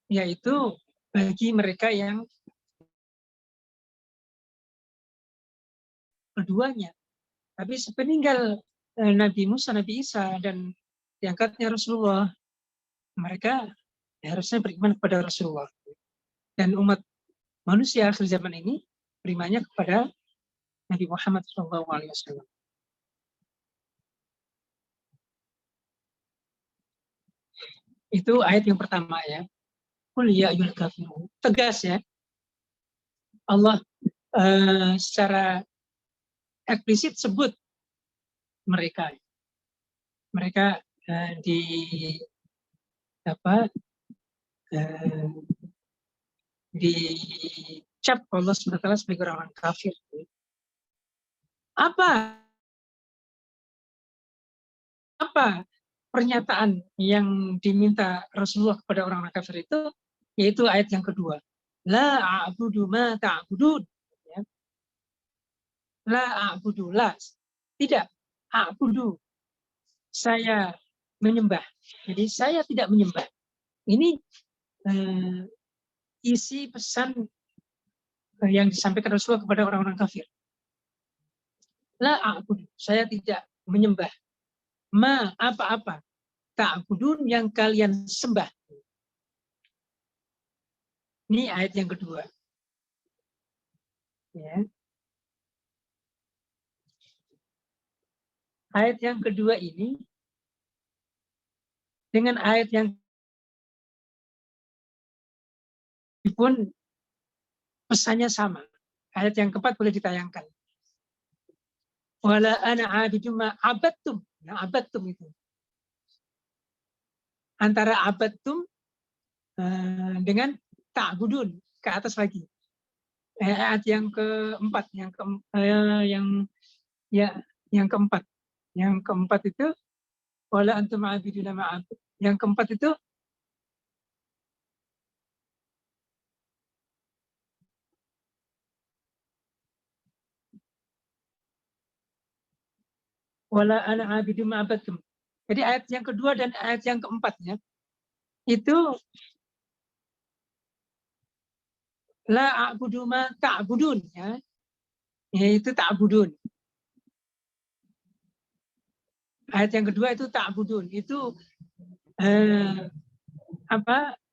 Yaitu bagi mereka yang keduanya. Tapi sepeninggal Nabi Musa, Nabi Isa, dan diangkatnya Rasulullah, mereka harusnya beriman kepada Rasulullah. Dan umat manusia akhir zaman ini berimannya kepada Nabi Muhammad SAW. Itu ayat yang pertama ya. Qul ya ayyuhal kafirun. Tegas ya. Allah secara eksplisit sebut mereka di apa dicap Allah SWT sebagai orang kafir. Apa pernyataan yang diminta Rasulullah kepada orang kafir itu? Yaitu ayat yang kedua. La a'budu ma ta'budun. Ya. La a'budu, la. Tidak. A'budu. Saya menyembah. Jadi saya tidak menyembah. Ini isi pesan yang disampaikan Rasulullah kepada orang-orang kafir. La a'budu. Saya tidak menyembah. Ma apa-apa. Ta'budun yang kalian sembah. Ini ayat yang kedua. Ya. Ayat yang kedua ini dengan ayat yang pun pesannya sama. Ayat yang keempat boleh ditayangkan. Wala ana abidu ma abadtum. Nah, abadtum itu. Antara abadtum dengan ta'budun ke atas lagi. Ayat yang keempat, yang keempat. Yang keempat itu wala antum abiduna ma abud. Yang keempat itu wala ana abidu ma abadtum. Jadi ayat yang kedua dan ayat yang keempatnya itu la a'budu ma ta'budun, ya. Yaitu ta'budun. Ayat yang kedua itu ta'budun. Itu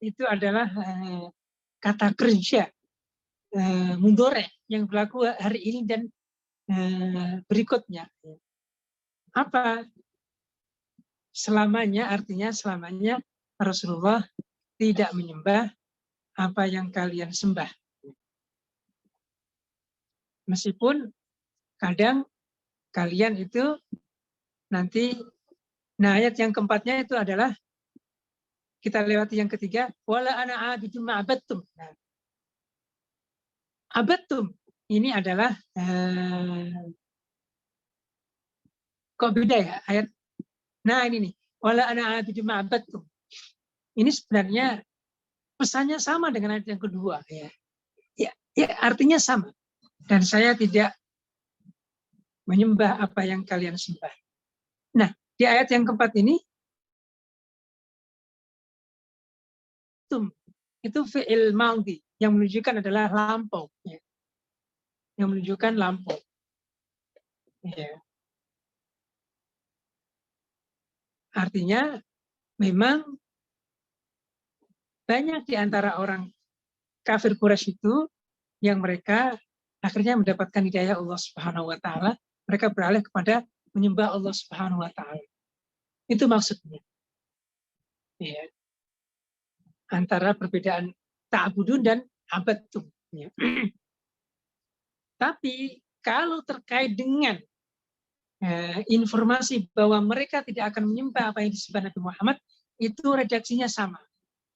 itu adalah kata kerja mudhari yang berlaku hari ini dan berikutnya. Apa? Selamanya, artinya selamanya Rasulullah tidak menyembah apa yang kalian sembah. Meskipun kadang kalian itu nanti, nah ayat yang keempatnya itu adalah, kita lewati yang ketiga, wala ana abidu ma abadtum. Nah, abadtum ini adalah kok beda ya ayat. Nah ini nih, wala ana abidu ma abadtum. Ini sebenarnya pesannya sama dengan ayat yang kedua, ya. Ya, artinya sama. Dan saya tidak menyembah apa yang kalian sembah. Nah, di ayat yang keempat ini itu fi'il madhi yang menunjukkan adalah lampau, ya. Yang menunjukkan lampau. Ya. Artinya memang banyak di antara orang kafir Quraisy itu yang mereka akhirnya mendapatkan hidayah Allah Subhanahu wa taala, mereka beralih kepada menyembah Allah Subhanahu wa taala. Itu maksudnya. Ya. Antara perbedaan ta'budun dan abadtum. Ya. Tapi kalau terkait dengan informasi bahwa mereka tidak akan menyembah apa yang disembah Nabi Muhammad, itu redaksinya sama.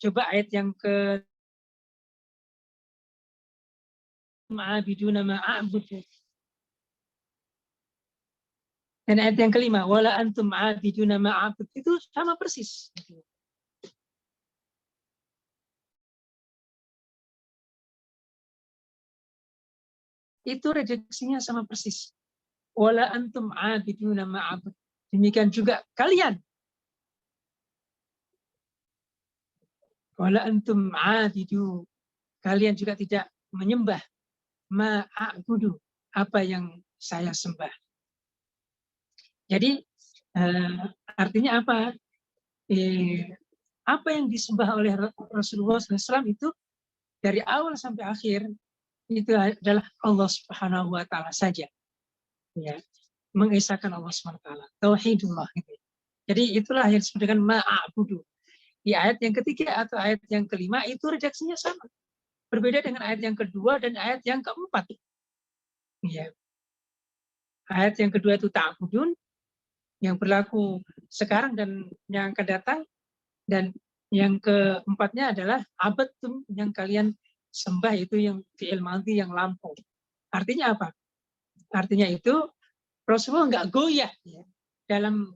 Coba ayat yang ke ma'abiduna ma'abudu. Dan ayat yang kelima, wala antum ma'abiduna ma'abud. Itu sama persis. Itu redaksinya sama persis. Wala antum ma'abiduna ma'abud. Demikian juga kalian. Wala antum ma'abidu. Kalian juga tidak menyembah ma'abudu, apa yang saya sembah. Jadi artinya apa? Apa yang disembah oleh Rasulullah SAW itu dari awal sampai akhir itu adalah Allah Subhanahu wa taala saja. Ya, mengesahkan Allah Subhanahu wa taala, tauhidullah gitu. Jadi itulah yang disebut dengan ma'abudu. Di ayat yang ketiga atau ayat yang kelima itu redaksinya sama. Berbeda dengan ayat yang kedua dan ayat yang keempat. Ya. Ayat yang kedua itu ta'budun, yang berlaku sekarang dan yang akan datang. Dan yang keempatnya adalah abadtum, yang kalian sembah itu yang fi'il madhi yang lampau. Artinya apa? Artinya itu Rasulullah nggak goyah ya, dalam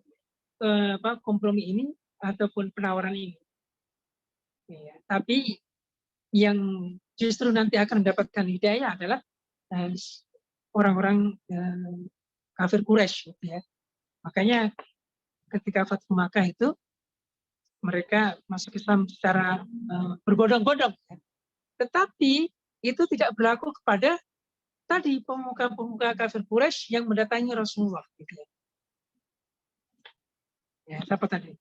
kompromi ini ataupun penawaran ini. Ya, tapi yang justru nanti akan mendapatkan hidayah adalah orang-orang kafir Quraisy. Ya. Makanya ketika Fathu Makkah itu mereka masuk Islam secara berbondong-bondong. Ya. Tetapi itu tidak berlaku kepada tadi pemuka-pemuka kafir Quraisy yang mendatangi Rasulullah. Gitu ya. Ya, siapa tadi?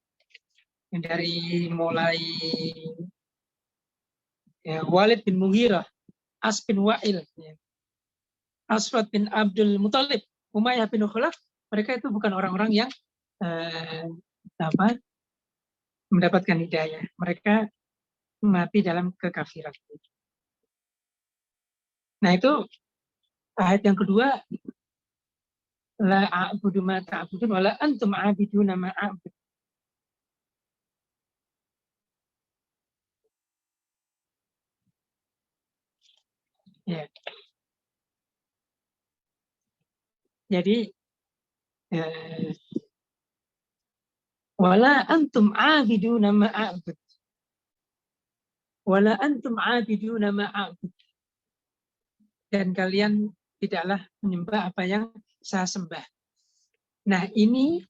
Yang dari mulai ya, Walid bin Mughirah, As bin Wa'il, ya. Aswad bin Abdul Muthalib, Umayyah bin Khalaf, mereka itu bukan orang-orang yang mendapatkan hidayah. Mereka mati dalam kekafiran. Nah itu ayat yang kedua, la a'budu ma ta'budun wa la antum a'biduna ma a'bud. Ya. Jadi wala antum a'biduna ma a'bud. Wala antum a'biduna ma a'bud. Dan kalian tidaklah menyembah apa yang saya sembah. Nah ini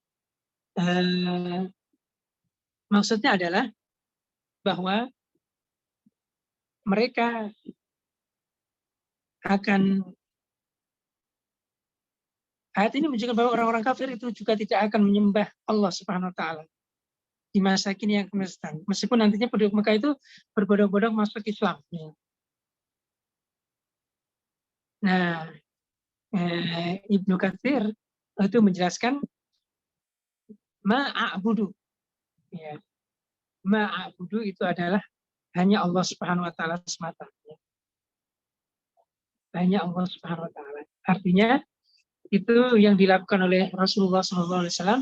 maksudnya adalah bahwa mereka akan, ayat ini menunjukkan bahwa orang-orang kafir itu juga tidak akan menyembah Allah Subhanahu wa taala di masa kini yang akan datang. Meskipun nantinya penduduk Mekah itu berbondong-bondong masuk Islam. Nah, Ibnu Katsir itu menjelaskan ma'abudu. Ya. Ma'abudu itu adalah hanya Allah Subhanahu wa taala semata. Hanya Allah Subhanahu wa taala. Artinya itu yang dilakukan oleh Rasulullah SAW,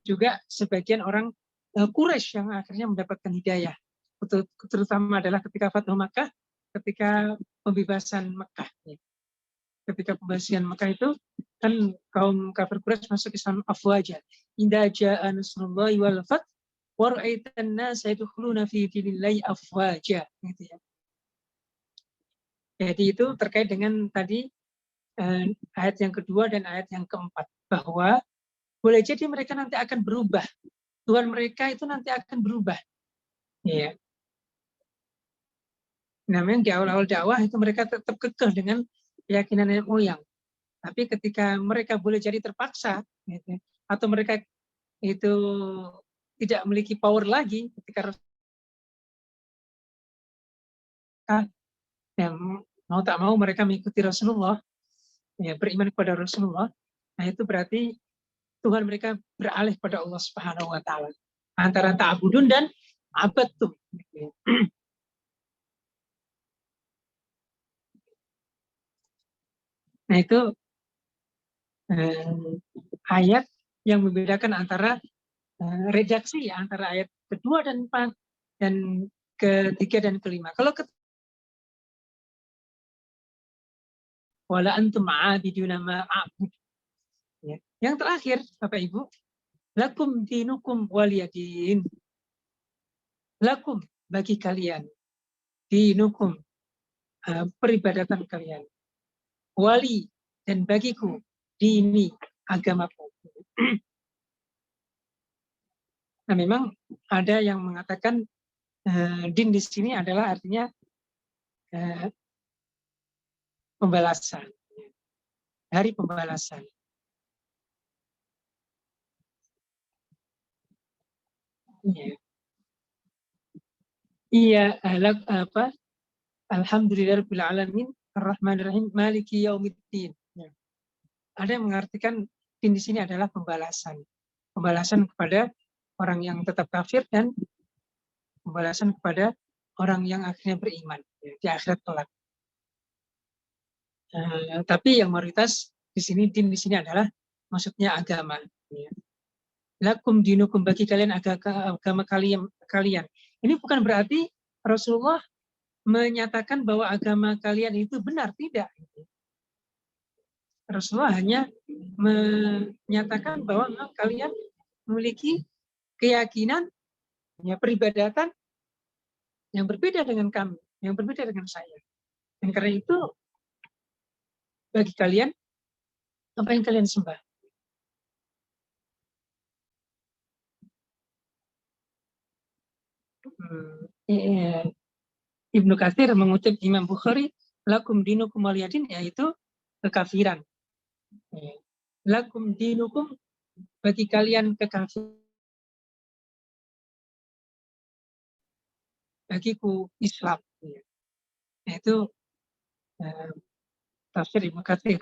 juga sebagian orang Quraisy yang akhirnya mendapatkan hidayah. Terutama adalah ketika Fathu Makkah, ketika pembebasan Makkah. Ketika pembebasan Makkah itu kan kaum kafir Quraisy masuk Islam afwaja. Inda ja'a nasrullahi wal fath wa ra'aitan nasa yadkhuluna fi dinillahi afwaja, gitu ya. Jadi itu terkait dengan tadi ayat yang kedua dan ayat yang keempat, bahwa boleh jadi mereka nanti akan berubah. Tuhan mereka itu nanti akan berubah. Ya. Nah, memang di awal-awal dakwah itu mereka tetap kekeh dengan keyakinan nenek moyang. Tapi ketika mereka boleh jadi terpaksa, gitu, atau mereka itu tidak memiliki power lagi, ketika yang mau tak mau mereka mengikuti Rasulullah, ya, beriman kepada Rasulullah, nah itu berarti Tuhan mereka beralih pada Allah Subhanahu wa taala. Antara ta'budun dan abadtum. Nah itu ayat yang membedakan antara redaksi antara ayat kedua dan ketiga dan kelima. Kalau wala antum a'abiduna ma a'bud. Ya. Yang terakhir, Bapak Ibu, lakum dinukum waliyadin. Lakum, bagi kalian, dinukum, peribadatan kalian. Wali, dan bagiku, dini, agamaku. Nah, memang ada yang mengatakan din di sini adalah artinya pembalasan, hari pembalasan. Iya, apa? Alhamdulillahirabbil alamin, arrahmanirrahim, maliki yaumiddin. Ada yang mengartikan din di sini adalah pembalasan. Pembalasan kepada orang yang tetap kafir dan pembalasan kepada orang yang akhirnya beriman di akhirat kelak. Tapi yang mayoritas Di sini din di sini adalah maksudnya agama. Ya. Lakum dinukum, bagi kalian agama kalian. Ini bukan berarti Rasulullah menyatakan bahwa agama kalian itu benar, tidak. Rasulullah hanya menyatakan bahwa kalian memiliki keyakinan, ya, peribadatan yang berbeda dengan kami, yang berbeda dengan saya. Dan karena itu bagi kalian apa yang kalian sembah. Ibnu Katsir mengutip Imam Bukhari, lakum dinukum waliyadin, yaitu kekafiran. Lakum dinukum, bagi kalian kekafiran, bagiku Islam. Yaitu tafsir Ibnu Katsir.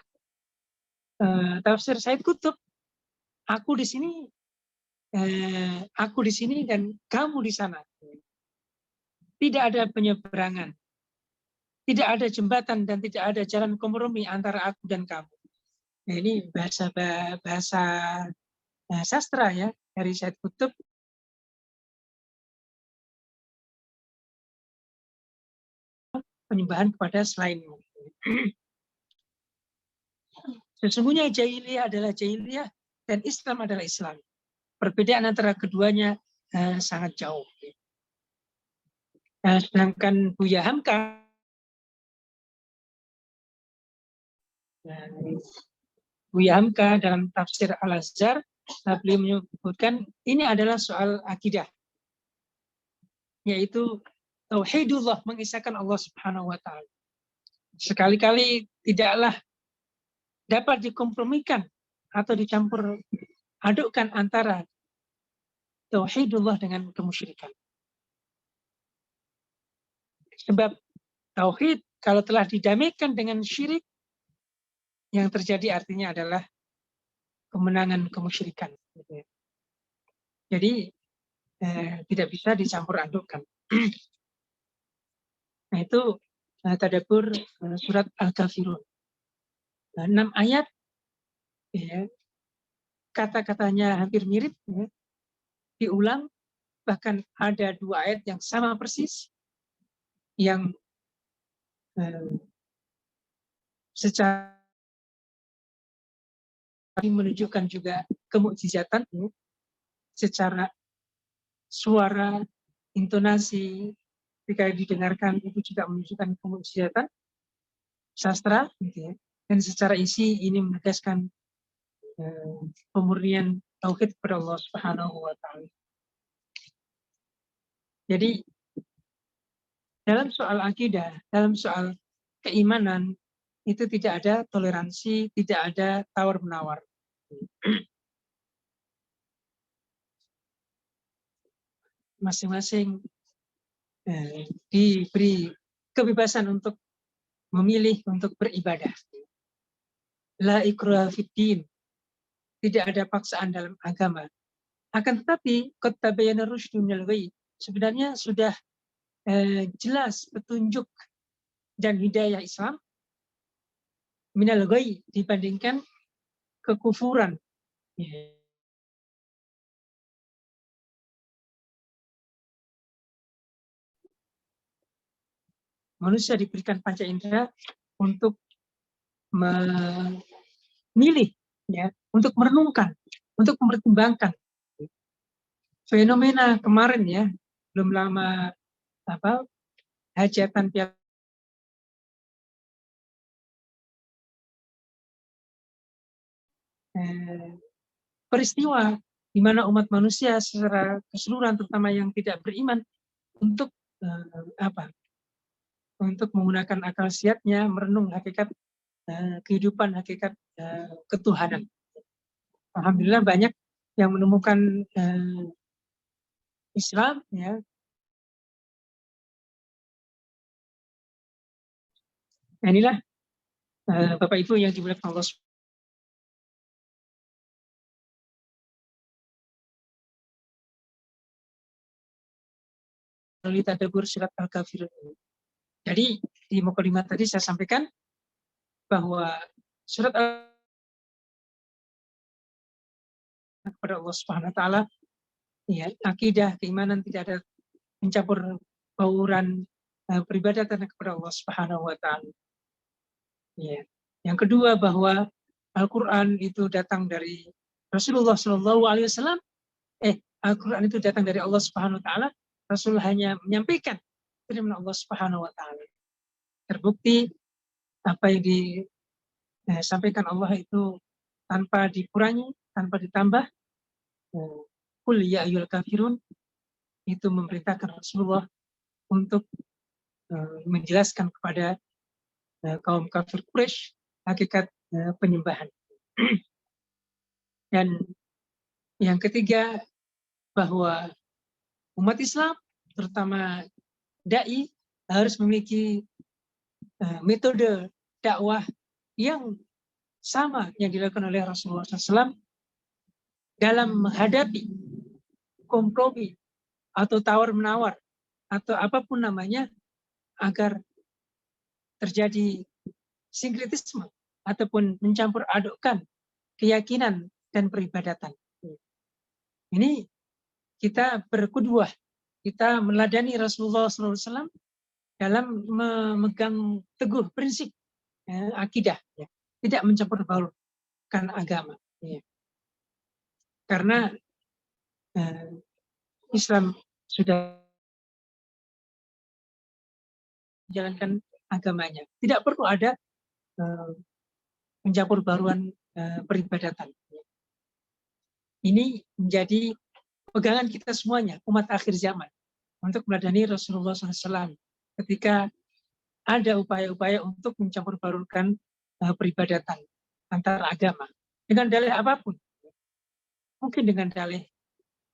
Tafsir Said Qutb, aku di sini dan kamu di sana. Tidak ada penyeberangan, tidak ada jembatan, dan tidak ada jalan kompromi antara aku dan kamu. Nah, ini bahasa sastra ya dari Said Qutb. Penyembahan kepada selainmu. Sesungguhnya jahiliyah adalah jahiliyah dan Islam adalah Islam. Perbedaan antara keduanya sangat jauh. Sedangkan Buya Hamka, dalam tafsir Al-Azhar, beliau menyebutkan ini adalah soal akidah, yaitu tauhidullah, mengisahkan Allah Subhanahu wa taala. Sekali-kali tidaklah dapat dikompromikan atau dicampur adukkan antara tauhidullah dengan kemusyrikan. Sebab tauhid kalau telah didamaikan dengan syirik, yang terjadi artinya adalah kemenangan kemusyrikan. Jadi tidak bisa dicampur adukkan. Nah, itu tadabbur surat Al-Kafirun. 6 ayat, ya, kata-katanya hampir mirip, ya, diulang, bahkan ada 2 ayat yang sama persis, yang secara menunjukkan juga kemukjizatan, ya, secara suara, intonasi, ketika didengarkan itu juga menunjukkan kemukjizatan sastra, gitu ya. Dan secara isi ini menegaskan pemurnian tauhid kepada Allah Subhanahu wa taala. Jadi dalam soal akidah, dalam soal keimanan, itu tidak ada toleransi, tidak ada tawar-menawar. Masing-masing diberi kebebasan untuk memilih untuk beribadah. La ikraha fiddin, tidak ada paksaan dalam agama. Akan tetapi qad tabayyana rusydu minal ghayy, sebenarnya sudah jelas petunjuk dan hidayah Islam minal ghayy dibandingkan kekufuran. Manusia diberikan panca indera untuk memilih, ya, untuk merenungkan, untuk mempertimbangkan. Fenomena kemarin, ya, belum lama hajatan Piala peristiwa di mana umat manusia secara keseluruhan, terutama yang tidak beriman, untuk untuk menggunakan akal sehatnya merenung hakikat kehidupan, hakikat ketuhanan. Alhamdulillah banyak yang menemukan Islam, ya. Nah, inilah Bapak Ibu yang dimuliakan Allah. Melalui tadabbur surat Al-Kafirun. Jadi di mukadimah tadi saya sampaikan bahwa surat kepada Allah Subhanahu wa taala. Ya, akidah, keimanan tidak ada mencampur bauran peribadatan kepada Allah Subhanahu wa taala. Ya. Yang kedua, bahwa Al-Qur'an itu datang dari Rasulullah Shallallahu alaihi wasallam. Al-Qur'an itu datang dari Allah Subhanahu wa taala. Rasul hanya menyampaikan firman Allah Subhanahu wa taala. Terbukti apa yang disampaikan Allah itu tanpa dikurangi, tanpa ditambah. Qul ya ayyuhal kafirun, itu memerintahkan Rasulullah untuk menjelaskan kepada kaum kafir Quraisy hakikat penyembahan. Dan yang ketiga, bahwa umat Islam, terutama dai, harus memiliki metode dakwah yang sama yang dilakukan oleh Rasulullah SAW dalam menghadapi kompromi atau tawar-menawar atau apapun namanya, agar terjadi sinkretisme ataupun mencampur adukkan keyakinan dan peribadatan. Ini kita berqudwah, kita meladani Rasulullah SAW dalam memegang teguh prinsip akidah, ya. Tidak mencampur baurkan agama. Ya. Karena Islam sudah menjalankan agamanya. Tidak perlu ada mencampur baruan peribadatan. Ini menjadi pegangan kita semuanya, umat akhir zaman, untuk meladani Rasulullah SAW ketika ada upaya-upaya untuk mencampur barukan peribadatan antar agama dengan dalih apapun. Mungkin dengan dalih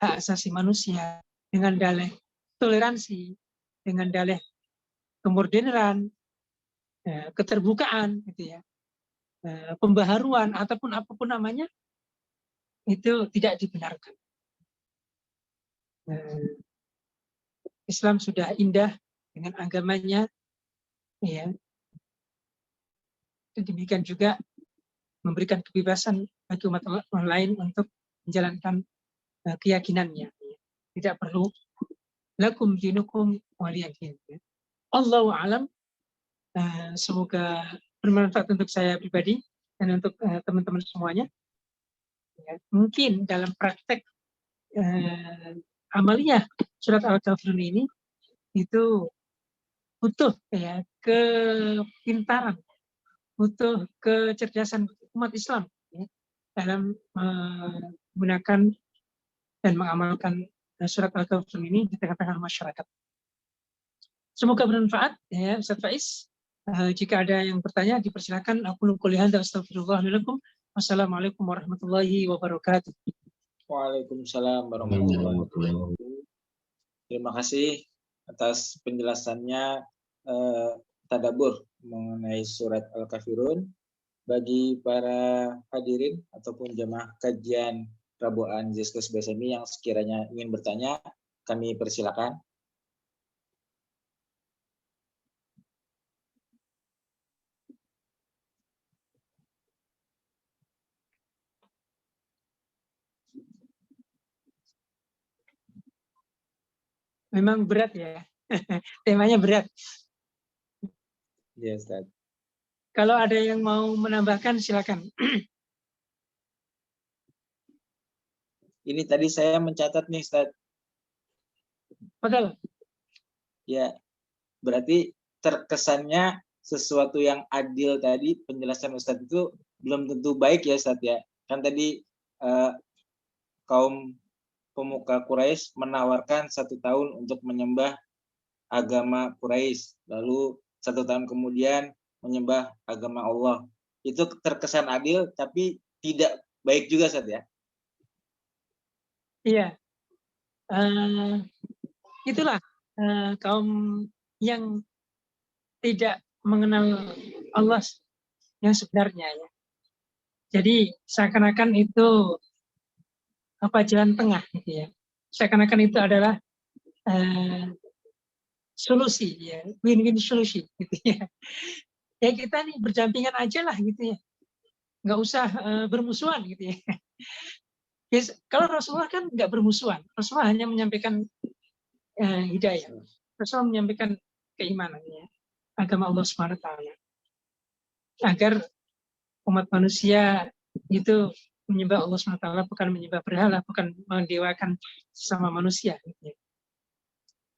hak asasi manusia, dengan dalih toleransi, dengan dalih kemodernan, keterbukaan, gitu ya, pembaharuan ataupun apapun namanya, itu tidak dibenarkan. Islam sudah indah dengan agamanya, ya. Dan demikian juga memberikan kebebasan bagi umat lain untuk menjalankan keyakinannya. Tidak perlu lakum dinukum waliyadin. Allahu a'lam. Semoga bermanfaat untuk saya pribadi dan untuk teman-teman semuanya. Ya, mungkin dalam praktek amaliyah surat Al-Kafirun ini itu butuh ya kepintaran, butuh kecerdasan umat Islam ya, dalam menggunakan dan mengamalkan surat Al-Kafirun ini di tengah-tengah masyarakat. Semoga bermanfaat ya Ustaz Faiz. Jika ada yang bertanya dipersilakan. Aku qouli hadza astaghfirullah li lakum. Wassalamualaikum warahmatullahi wabarakatuh. Waalaikumsalam warahmatullahi wabarakatuh. Terima kasih atas penjelasannya tadabbur mengenai surat Al-Kafirun. Bagi para hadirin ataupun jamaah kajian Rabuan Ziskus BSMI yang sekiranya ingin bertanya, kami persilakan. Memang berat ya, temanya berat. Ya, Ustaz. Kalau ada yang mau menambahkan silakan. Ini tadi saya mencatat nih, Ustaz. Betul. Ya, berarti terkesannya sesuatu yang adil tadi, penjelasan Ustadz itu belum tentu baik ya Ustadz ya. Kan tadi kaum pemuka Quraisy menawarkan 1 tahun untuk menyembah agama Quraisy, lalu 1 tahun kemudian menyembah agama Allah. Itu terkesan adil, tapi tidak baik juga Ustadz ya. Iya, itulah kaum yang tidak mengenal Allah yang sebenarnya ya. Jadi seakan-akan itu jalan tengah gitu ya. Seakan-akan itu adalah solusi ya, win-win solusi gitu ya. Ya kita nih berdampingan aja lah gitu ya. Nggak usah bermusuhan gitu ya. Kalau Rasulullah kan nggak bermusuhan, Rasulullah hanya menyampaikan hidayah, Rasulullah menyampaikan keimanannya, agama Allah Subhanahu Wa Taala, agar umat manusia itu menyembah Allah Subhanahu Wa Taala, bukan menyembah berhala, bukan mendewakan sesama manusia.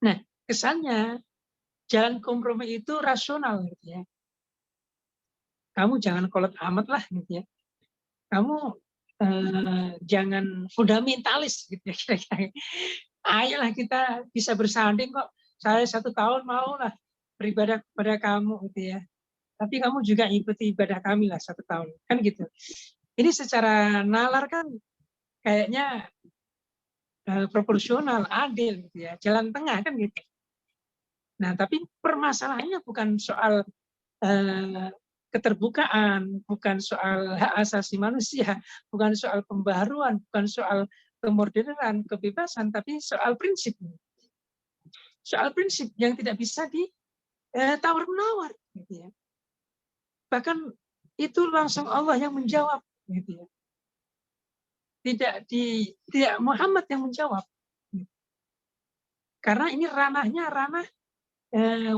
Nah, kesannya jalan kompromi itu rasional, gitu ya. Kamu jangan kolot amat lah, gitu ya. Kamu jangan fundamentalis, gitu ya. Kira-kira. Ayolah kita bisa bersanding kok. Saya 1 tahun mau lah beribadah kepada kamu, gitu ya. Tapi kamu juga ikuti ibadah kami lah 1 tahun, kan gitu. Ini secara nalar kan kayaknya proporsional, adil, gitu ya. Jalan tengah kan gitu. Nah, tapi permasalahannya bukan soal keterbukaan, bukan soal hak asasi manusia, bukan soal pembaharuan, bukan soal kemodernan, kebebasan, tapi soal prinsip. Soal prinsip yang tidak bisa ditawar-menawar. Gitu ya. Bahkan itu langsung Allah yang menjawab. Gitu ya. Tidak Muhammad yang menjawab. Karena ini ranahnya ranah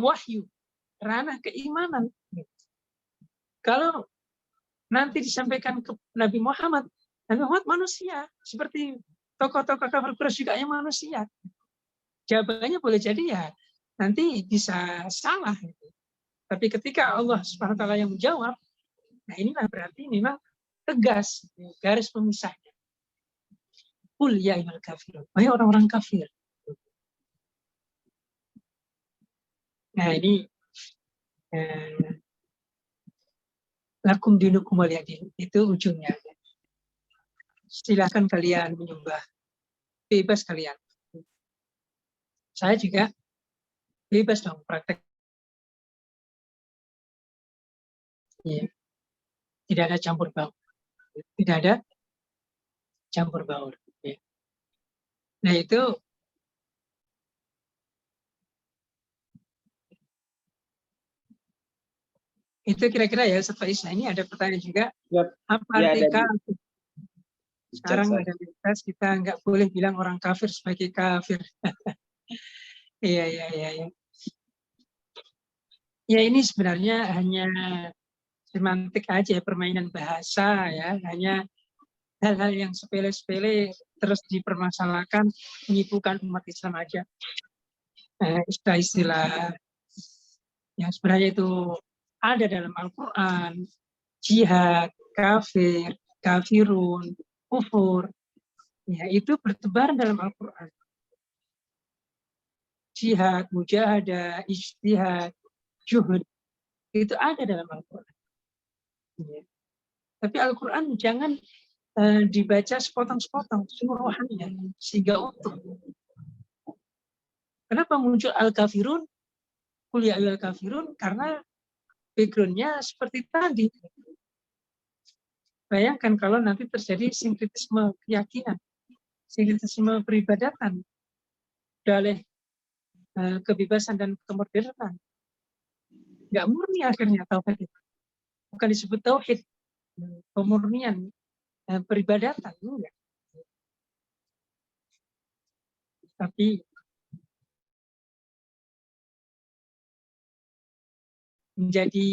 wahyu, ranah keimanan. Kalau nanti disampaikan ke Nabi Muhammad manusia, seperti tokoh-tokoh kafir Quraisy juga yang manusia. Jawabannya boleh jadi ya nanti bisa salah. Tapi ketika Allah Subhanahu Wa Taala yang menjawab, nah inilah berarti memang tegas garis pemisahnya. Qul ya ayyuhal kafirun, wahai orang-orang kafir. Nah ini lakum dinukum waliyadin, itu ujungnya. Silakan kalian menyembah, bebas kalian. Saya juga bebas dong praktek. Ya. Tidak ada campur baur. Tidak ada campur baur. Ya. Nah itu kira-kira ya setelah Isya ini ada pertanyaan juga. Yep. Apa Ya, arti ada kafir? Sekarang ada mayoritas kita nggak boleh bilang orang kafir sebagai kafir. Iya. Ya ini sebenarnya hanya semantik aja, permainan bahasa ya, hanya hal-hal yang sepele-sepele terus dipermasalahkan, menyibukkan umat Islam aja. Istilah-istilah yang sebenarnya itu ada dalam Al-Quran, jihad, kafir, kafirun, kufur, ya itu bertebaran dalam Al-Quran. Jihad, mujahadah, ijtihad, juhud, itu ada dalam Al-Quran. Ya. Tapi Al-Quran jangan dibaca sepotong-sepotong, seluruhannya, sehingga utuh. Kenapa muncul Al-Kafirun? Qul ya ayyuhal kafirun, karena background-nya seperti tadi. Bayangkan kalau nanti terjadi sinkretisme keyakinan, sinkretisme peribadatan, dalih kebebasan dan kemodernan. Nggak murni akhirnya tauhid itu. Bukan disebut tauhid, pemurnian peribadatan. Enggak. Tapi menjadi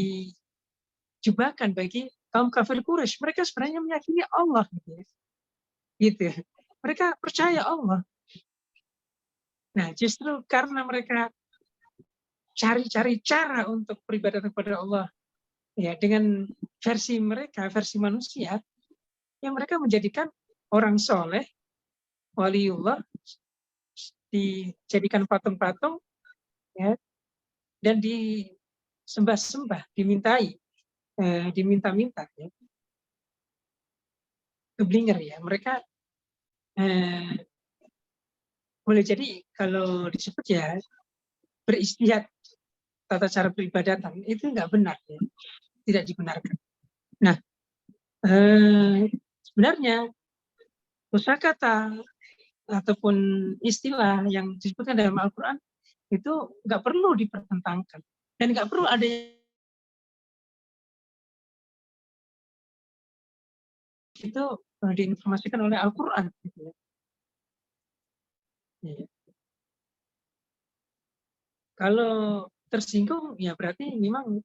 jebakan bagi kaum kafir Quraisy. Mereka sebenarnya meyakini Allah. Gitu. Mereka percaya Allah. Nah, justru karena mereka cari-cari cara untuk beribadah kepada Allah ya dengan versi mereka, versi manusia, yang mereka menjadikan orang soleh, waliullah, dijadikan patung-patung ya, dan disembah-sembah, diminta-minta ya. Keblinger ya, mereka boleh jadi kalau disebut ya beristihad tata cara peribadatan itu nggak benar ya, tidak dibenarkan. Nah, sebenarnya kosakata ataupun istilah yang disebutkan dalam Al-Quran itu nggak perlu dipertentangkan dan nggak perlu ada itu diinformasikan oleh Al-Quran. Gitu ya. Ya. Kalau tersinggung ya berarti memang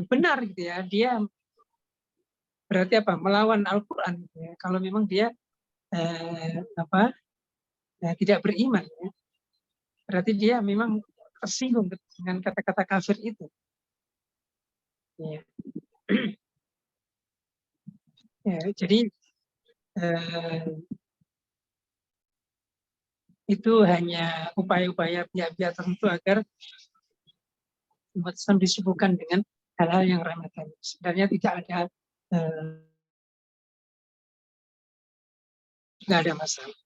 benar gitu ya, dia berarti apa, melawan Al-Quran gitu ya. Kalau memang dia tidak beriman ya. Berarti dia memang tersinggung dengan kata-kata kafir itu ya. Ya, jadi itu hanya upaya-upaya pihak-pihak tertentu agar umat Islam disibukkan dengan hal-hal yang remeh. Sebenarnya tidak ada masalah.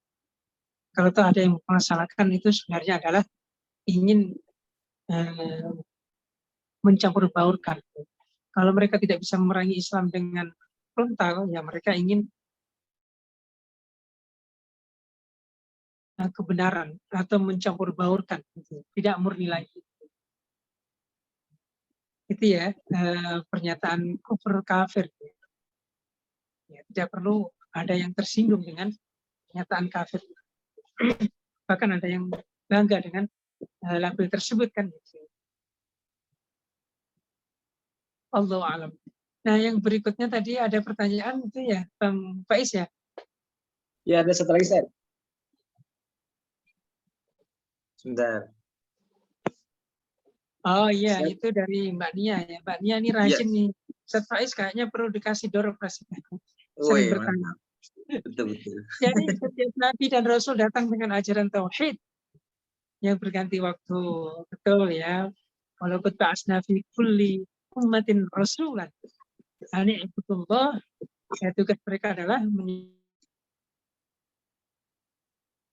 Kalau ada yang memasalahkan itu sebenarnya adalah ingin mencampur baurkan. Kalau mereka tidak bisa memerangi Islam dengan frontal, ya mereka ingin kebenaran atau mencampur baurkan, tidak murni lagi. Itu ya pernyataan kufur kafir. Ya, tidak perlu ada yang tersinggung dengan pernyataan kafir. Bahkan ada yang bangga dengan label tersebut kan. Allahu a'lam. Nah, yang berikutnya tadi ada pertanyaan itu ya, Bang Faiz ya? Ya, ada satu lagi, Ustaz. Sebentar. Oh iya, itu dari Mbak Nia ya. Mbak Nia ini rajin nih. Ustaz Faiz kayaknya perlu dikasih door prize. Sering bertanya. Betul. Jadi setiap Nabi dan Rasul datang dengan ajaran tauhid yang berganti waktu, betul ya. Walaupun ba'asna fi kulli ummatin rasulan. Ani ibudullah, ya tugas mereka adalah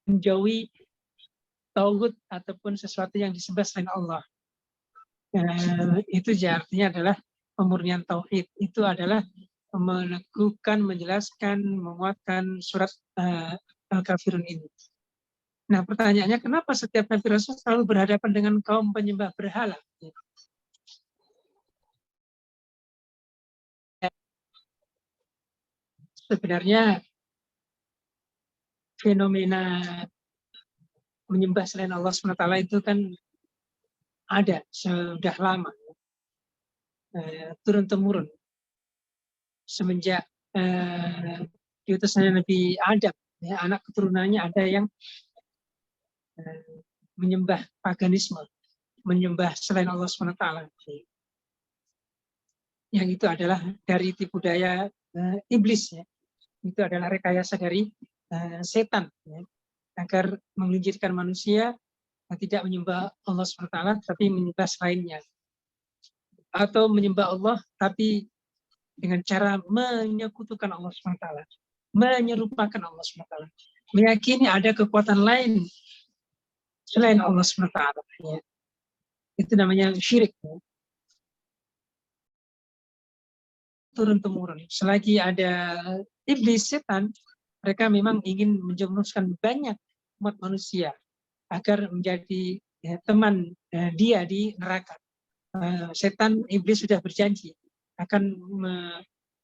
menjauhi tauhid ataupun sesuatu yang disembah selain Allah. Itu artinya adalah pemurnian tauhid. Itu adalah meneguhkan, menjelaskan, menguatkan surat Al-Kafirun ini. Nah, pertanyaannya kenapa setiap Nabi Rasul selalu berhadapan dengan kaum penyembah berhala? Sebenarnya fenomena menyembah selain Allah SWT itu kan ada sudah lama, turun-temurun semenjak diutusnya Nabi Adam, ya, anak keturunannya ada yang menyembah paganisme, menyembah selain Allah SWT. Yang itu adalah dari tipu daya iblis, ya. Itu adalah rekayasa dari setan, ya, agar menggelincirkan manusia tidak menyembah Allah SWT, tapi menyembah selainnya. Atau menyembah Allah, tapi dengan cara menyekutukan Allah SWT, menyerupakan Allah SWT, meyakini ada kekuatan lain selain Allah SWT. Ya. Itu namanya syirik. Ya. Turun-temurun. Selagi ada iblis, setan, mereka memang ingin menjerumuskan banyak umat manusia agar menjadi teman dia di neraka. Setan, iblis sudah berjanji akan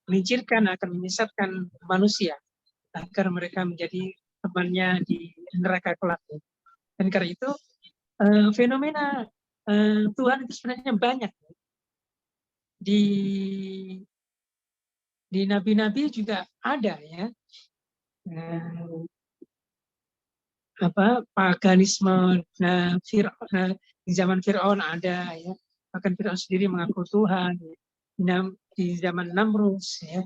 melincirkan, akan menyesatkan manusia agar mereka menjadi temannya di neraka kelak. Dan karena itu fenomena Tuhan itu sebenarnya banyak. Di nabi-nabi juga ada ya. Paganisme di zaman Fir'aun ada ya. Bahkan Fir'aun sendiri mengaku Tuhan. Di zaman Namrus ya.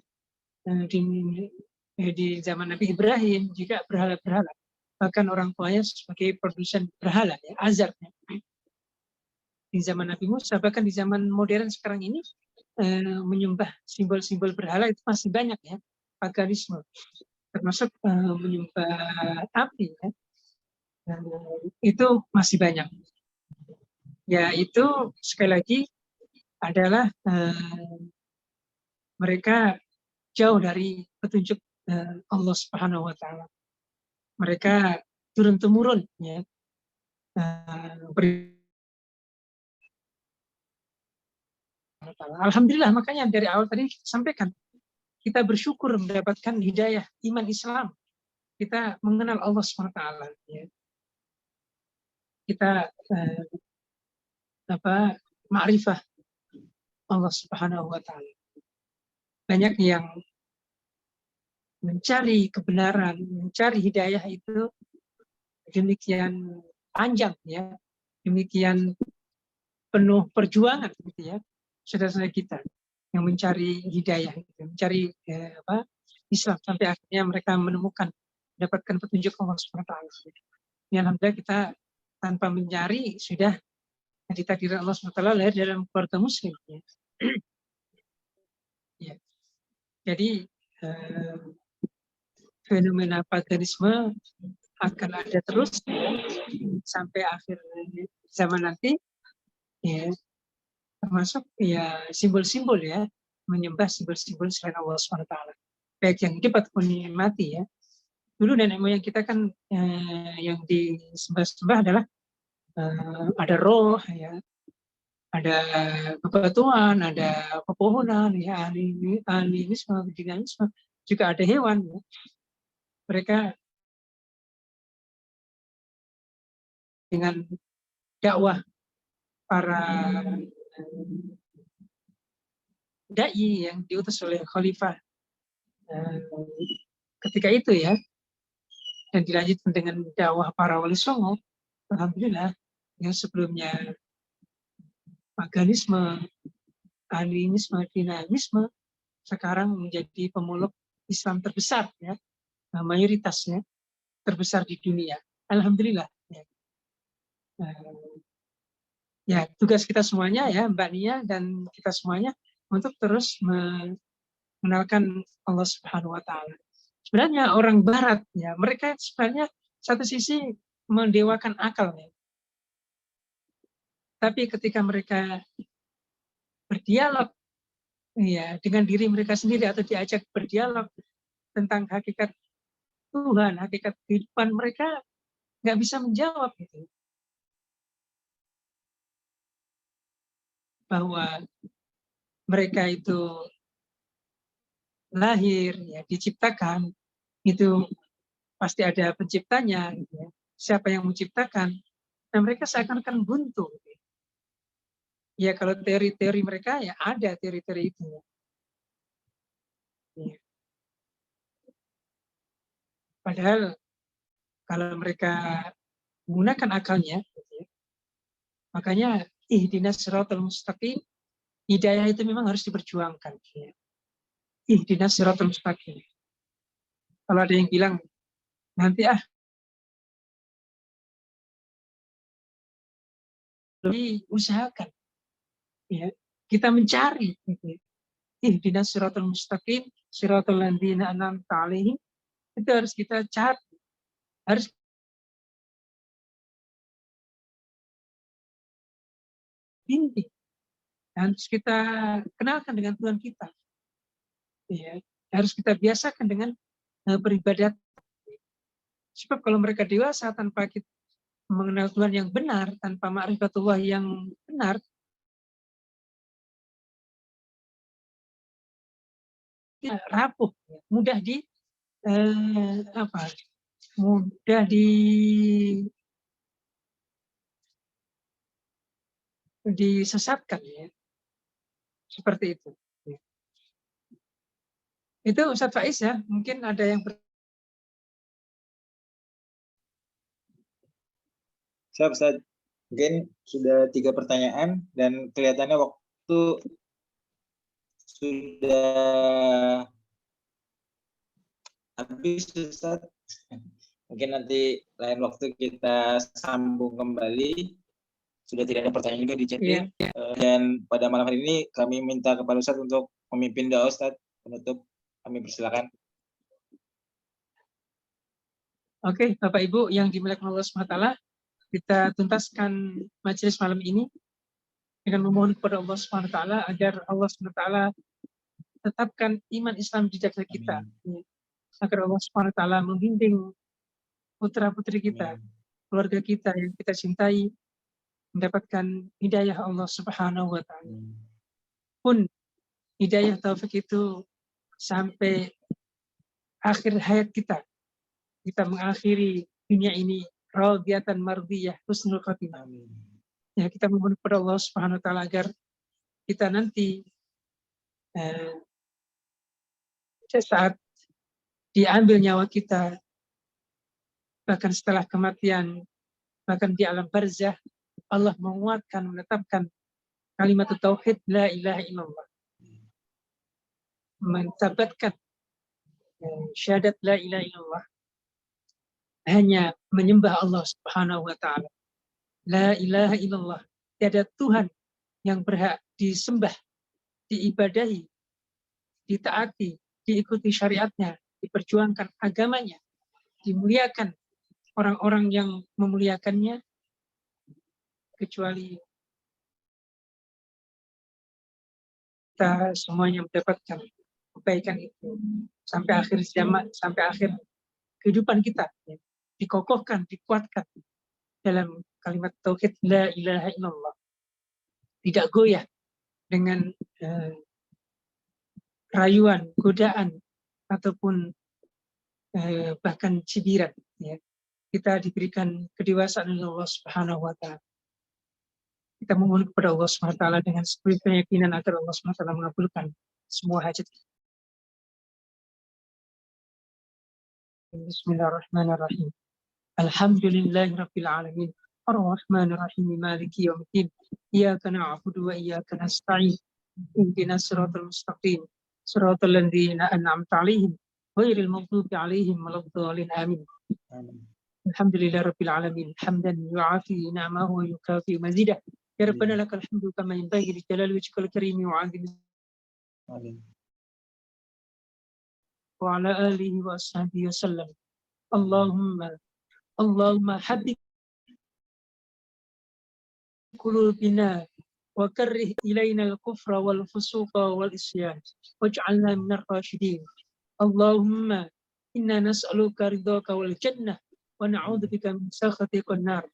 Di zaman Nabi Ibrahim juga berhala-berhala. Bahkan orang tuanya sebagai produsen berhala ya, Azar ya. Di zaman Nabi Musa, bahkan di zaman modern sekarang ini menyembah simbol-simbol berhala itu masih banyak ya, paganisme, termasuk menyembah api ya. Itu masih banyak. Ya itu sekali lagi adalah mereka jauh dari petunjuk Allah Subhanahu wa taala. Mereka turun-temurun ya. Alhamdulillah, makanya dari awal tadi sampaikan kita bersyukur mendapatkan hidayah iman Islam. Kita mengenal Allah SWT. Ya. Kita ma'rifah Allah Subhanahu wa Ta'ala. Banyak yang mencari kebenaran, mencari hidayah itu demikian panjang, ya, demikian penuh perjuangan, gitu ya, saudara-saudara kita yang mencari hidayah, mencari Islam sampai akhirnya mereka menemukan, mendapatkan petunjuk Allah SWT. Ya, alhamdulillah kita tanpa mencari sudah ditakdirkan Allah SWT lahir dalam keluarga Muslim. Ya. Ya. Jadi fenomena paganisme akan ada terus sampai akhir zaman nanti, ya, termasuk ya simbol-simbol, ya, menyembah simbol-simbol selain Allah SWT, baik yang hidup ataupun yang mati, ya. Dulu nenek moyang kita kan yang disembah-sembah adalah ada roh, ya, ada bebatuan, ada pepohonan, ya, animisme, dinamisme, juga ada hewan, ya. Mereka dengan dakwah para dai yang diutus oleh khalifah ketika itu, ya, dan dilanjutkan dengan dakwah para wali songo, alhamdulillah, yang sebelumnya paganisme, animisme, dinamisme, sekarang menjadi pemulung Islam terbesar, ya, mayoritasnya terbesar di dunia. Alhamdulillah. Ya. Ya, tugas kita semuanya, ya, Mbak Nia dan kita semuanya untuk terus mengenalkan Allah Subhanahu wa Ta'ala. Sebenarnya orang Barat, ya, mereka sebenarnya satu sisi mendewakan akal, ya. Tapi ketika mereka berdialog, ya, dengan diri mereka sendiri atau diajak berdialog tentang hakikat Tuhan, hakikat kehidupan, mereka nggak bisa menjawab, gitu. Bahwa mereka itu lahir, ya, diciptakan, itu pasti ada penciptanya, gitu, ya. Siapa yang menciptakan? Dan mereka seakan-akan buntu. Gitu. Ya, kalau teori-teori mereka, ya, ada teori-teori itu. Ya. Padahal kalau mereka menggunakan akalnya, gitu, ya, makanya ihdinas siratal mustaqim, hidayah itu memang harus diperjuangkan. Ya. Ihdinas siratal mustaqim. Kalau ada yang bilang nanti lebih usahakan, ya, kita mencari, gitu. Ihdinas siratal mustaqim, siratal ladzina an'amta 'alaihim, itu harus kita cari, harus bimbing, harus kita kenalkan dengan Tuhan kita, ya, harus kita biasakan dengan beribadat. Sebab kalau mereka dewasa tanpa kita mengenal Tuhan yang benar, tanpa ma'rifatullah yang benar, ya, rapuh, mudah mudah disesatkan, ya. Seperti itu. Itu Ustadz Faiz, ya, mungkin ada yang Siap, Ustaz. Mungkin sudah 3 pertanyaan dan kelihatannya waktu sudah habis, Ustaz. Mungkin nanti lain waktu kita sambung kembali. Sudah tidak ada pertanyaan juga di chat. Yeah. Dan pada malam hari ini kami minta kepada Ustaz untuk memimpin doa, Ustaz. Penutup, kami persilakan. Oke, Bapak Ibu yang dimuliakan Allah SWT, kita tuntaskan majelis malam ini dengan memohon kepada Allah SWT agar Allah SWT tetapkan iman Islam di dada kita. Amin. Agar Allah SWT membimbing putra-putri kita, amin, keluarga kita yang kita cintai, mendapatkan hidayah Allah Subhanahu wa Ta'ala. Pun hidayah taufik itu sampai akhir hayat kita mengakhiri dunia ini radiyatan mardiyah husnul khotimah. Ya, kita memohon kepada Allah Subhanahu wa taala agar kita nanti saat diambil nyawa kita, bahkan setelah kematian, bahkan di alam barzah, Allah menguatkan, menetapkan kalimat tauhid la ilaha illallah, mencatatkan syahadat la ilaha illallah, hanya menyembah Allah Subhanahu wa taala. La ilaha illallah, tiada Tuhan yang berhak disembah, diibadahi, ditaati, diikuti syariatnya, diperjuangkan agamanya, dimuliakan orang-orang yang memuliakannya, kecuali kita semuanya mendapatkan kebaikan itu sampai akhir zaman, sampai akhir kehidupan kita, ya, dikokohkan, dikuatkan dalam kalimat tauhid la ilaha illallah, tidak goyah dengan rayuan, godaan, ataupun bahkan cibiran. Ya. Kita diberikan kedewasaan oleh Allah Subhanahu wa taala. Kita memohon kepada Allah Subhanahu wa taala dengan sepenuh keyakinan agar Allah Subhanahu wa taala mengabulkan semua hajat. Bismillahirrahmanirrahim. Alhamdulillahirabbil alamin. Ar-Rahmanir-Rahim. Maliki yaumiddin. Iyyaka na'budu wa iyyaka nasta'in. Ihdinas siratal mustaqim. Siratal ladzina an'amta 'alaihim ghairil maghdubi 'alaihim waladdallin. Amin. Alhamdulillahirabbil alamin. Hamdan yu'afi ni'amahu wa yukafi mazidah. Ya Rabbana lakal hamdu kama yanbaghi li jalali wajhikal karim wa 'azimi. Amin. Wa ala alihi wa ashabihi wasallam. Allahumma habib qulubina wa karrih ilaina al-kufra wal fusuqa wal isyan waj'alna minar rasyidin. Allahumma inna nas'aluka ridhaka wal jannah wa na'udzubika min sakhatika wan nar.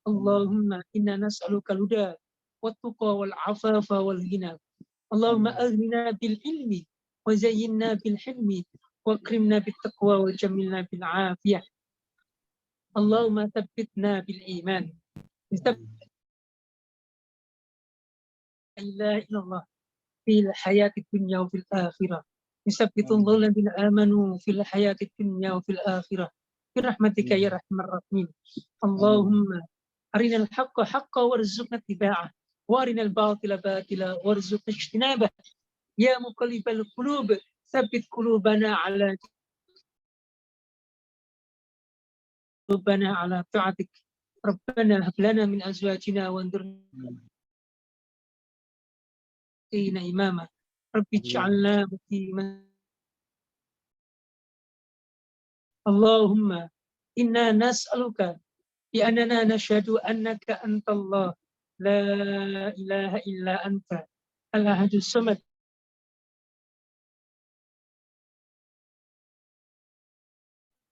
Allahumma inna nas'aluka al-huda wat tuqa wal 'afafa wal ghina. Allahumma aghnina bil ilmi wa zayyinna bil hilmi wa akrimna bit taqwa wa jamilna bil 'afiyah. Allahumma thabbitna bil iman. La ilaha illallah fil hayati dunya wa fil akhirah. Yusabbitullahu alladziina aamanu fil hayati dunya wa fil akhirah. Birahmatika ya arhamar rahimin. Allahumma arinal haqqa haqqan warzuqna ittiba'ah wa arinal batila batila warzuqna ijtinabah. Ya muqallibal qulub tsabbit qulubana ala ta'atik. Rabbana hab lana min azwajina wa dhurriyyatina imama. Rabbi ij'alna muqiman. Allahumma inna nas'aluka bi annana nashhadu annaka antallah la ilaha illa anta al-ahadus samad.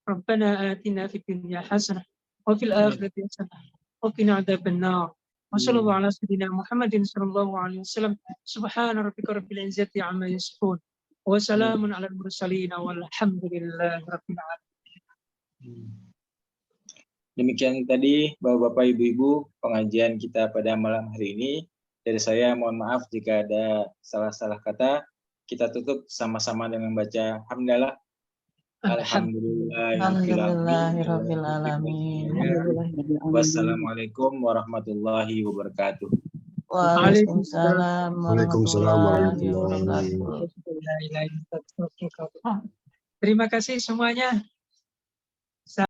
Rabbana atina fid dunya hasanah wa fil akhirati hasanah wa qina adzaban nar. Wa sallallahu ala sayyidina Muhammadin sallallahu alaihi wasallam. Subhana rabbika rabbil izzati amma yasifun wa salamun alal mursalin walhamdulillahi rabbil alamin. Demikian tadi Bapak-bapak, Ibu-ibu, pengajian kita pada malam hari ini. Dari saya mohon maaf jika ada salah-salah kata. Kita tutup sama-sama dengan baca hamdalah. Alhamdulillahirabbil alamin. Wassalamualaikum warahmatullahi wabarakatuh. Waalaikumsalam warahmatullahi wabarakatuh. Terima kasih semuanya.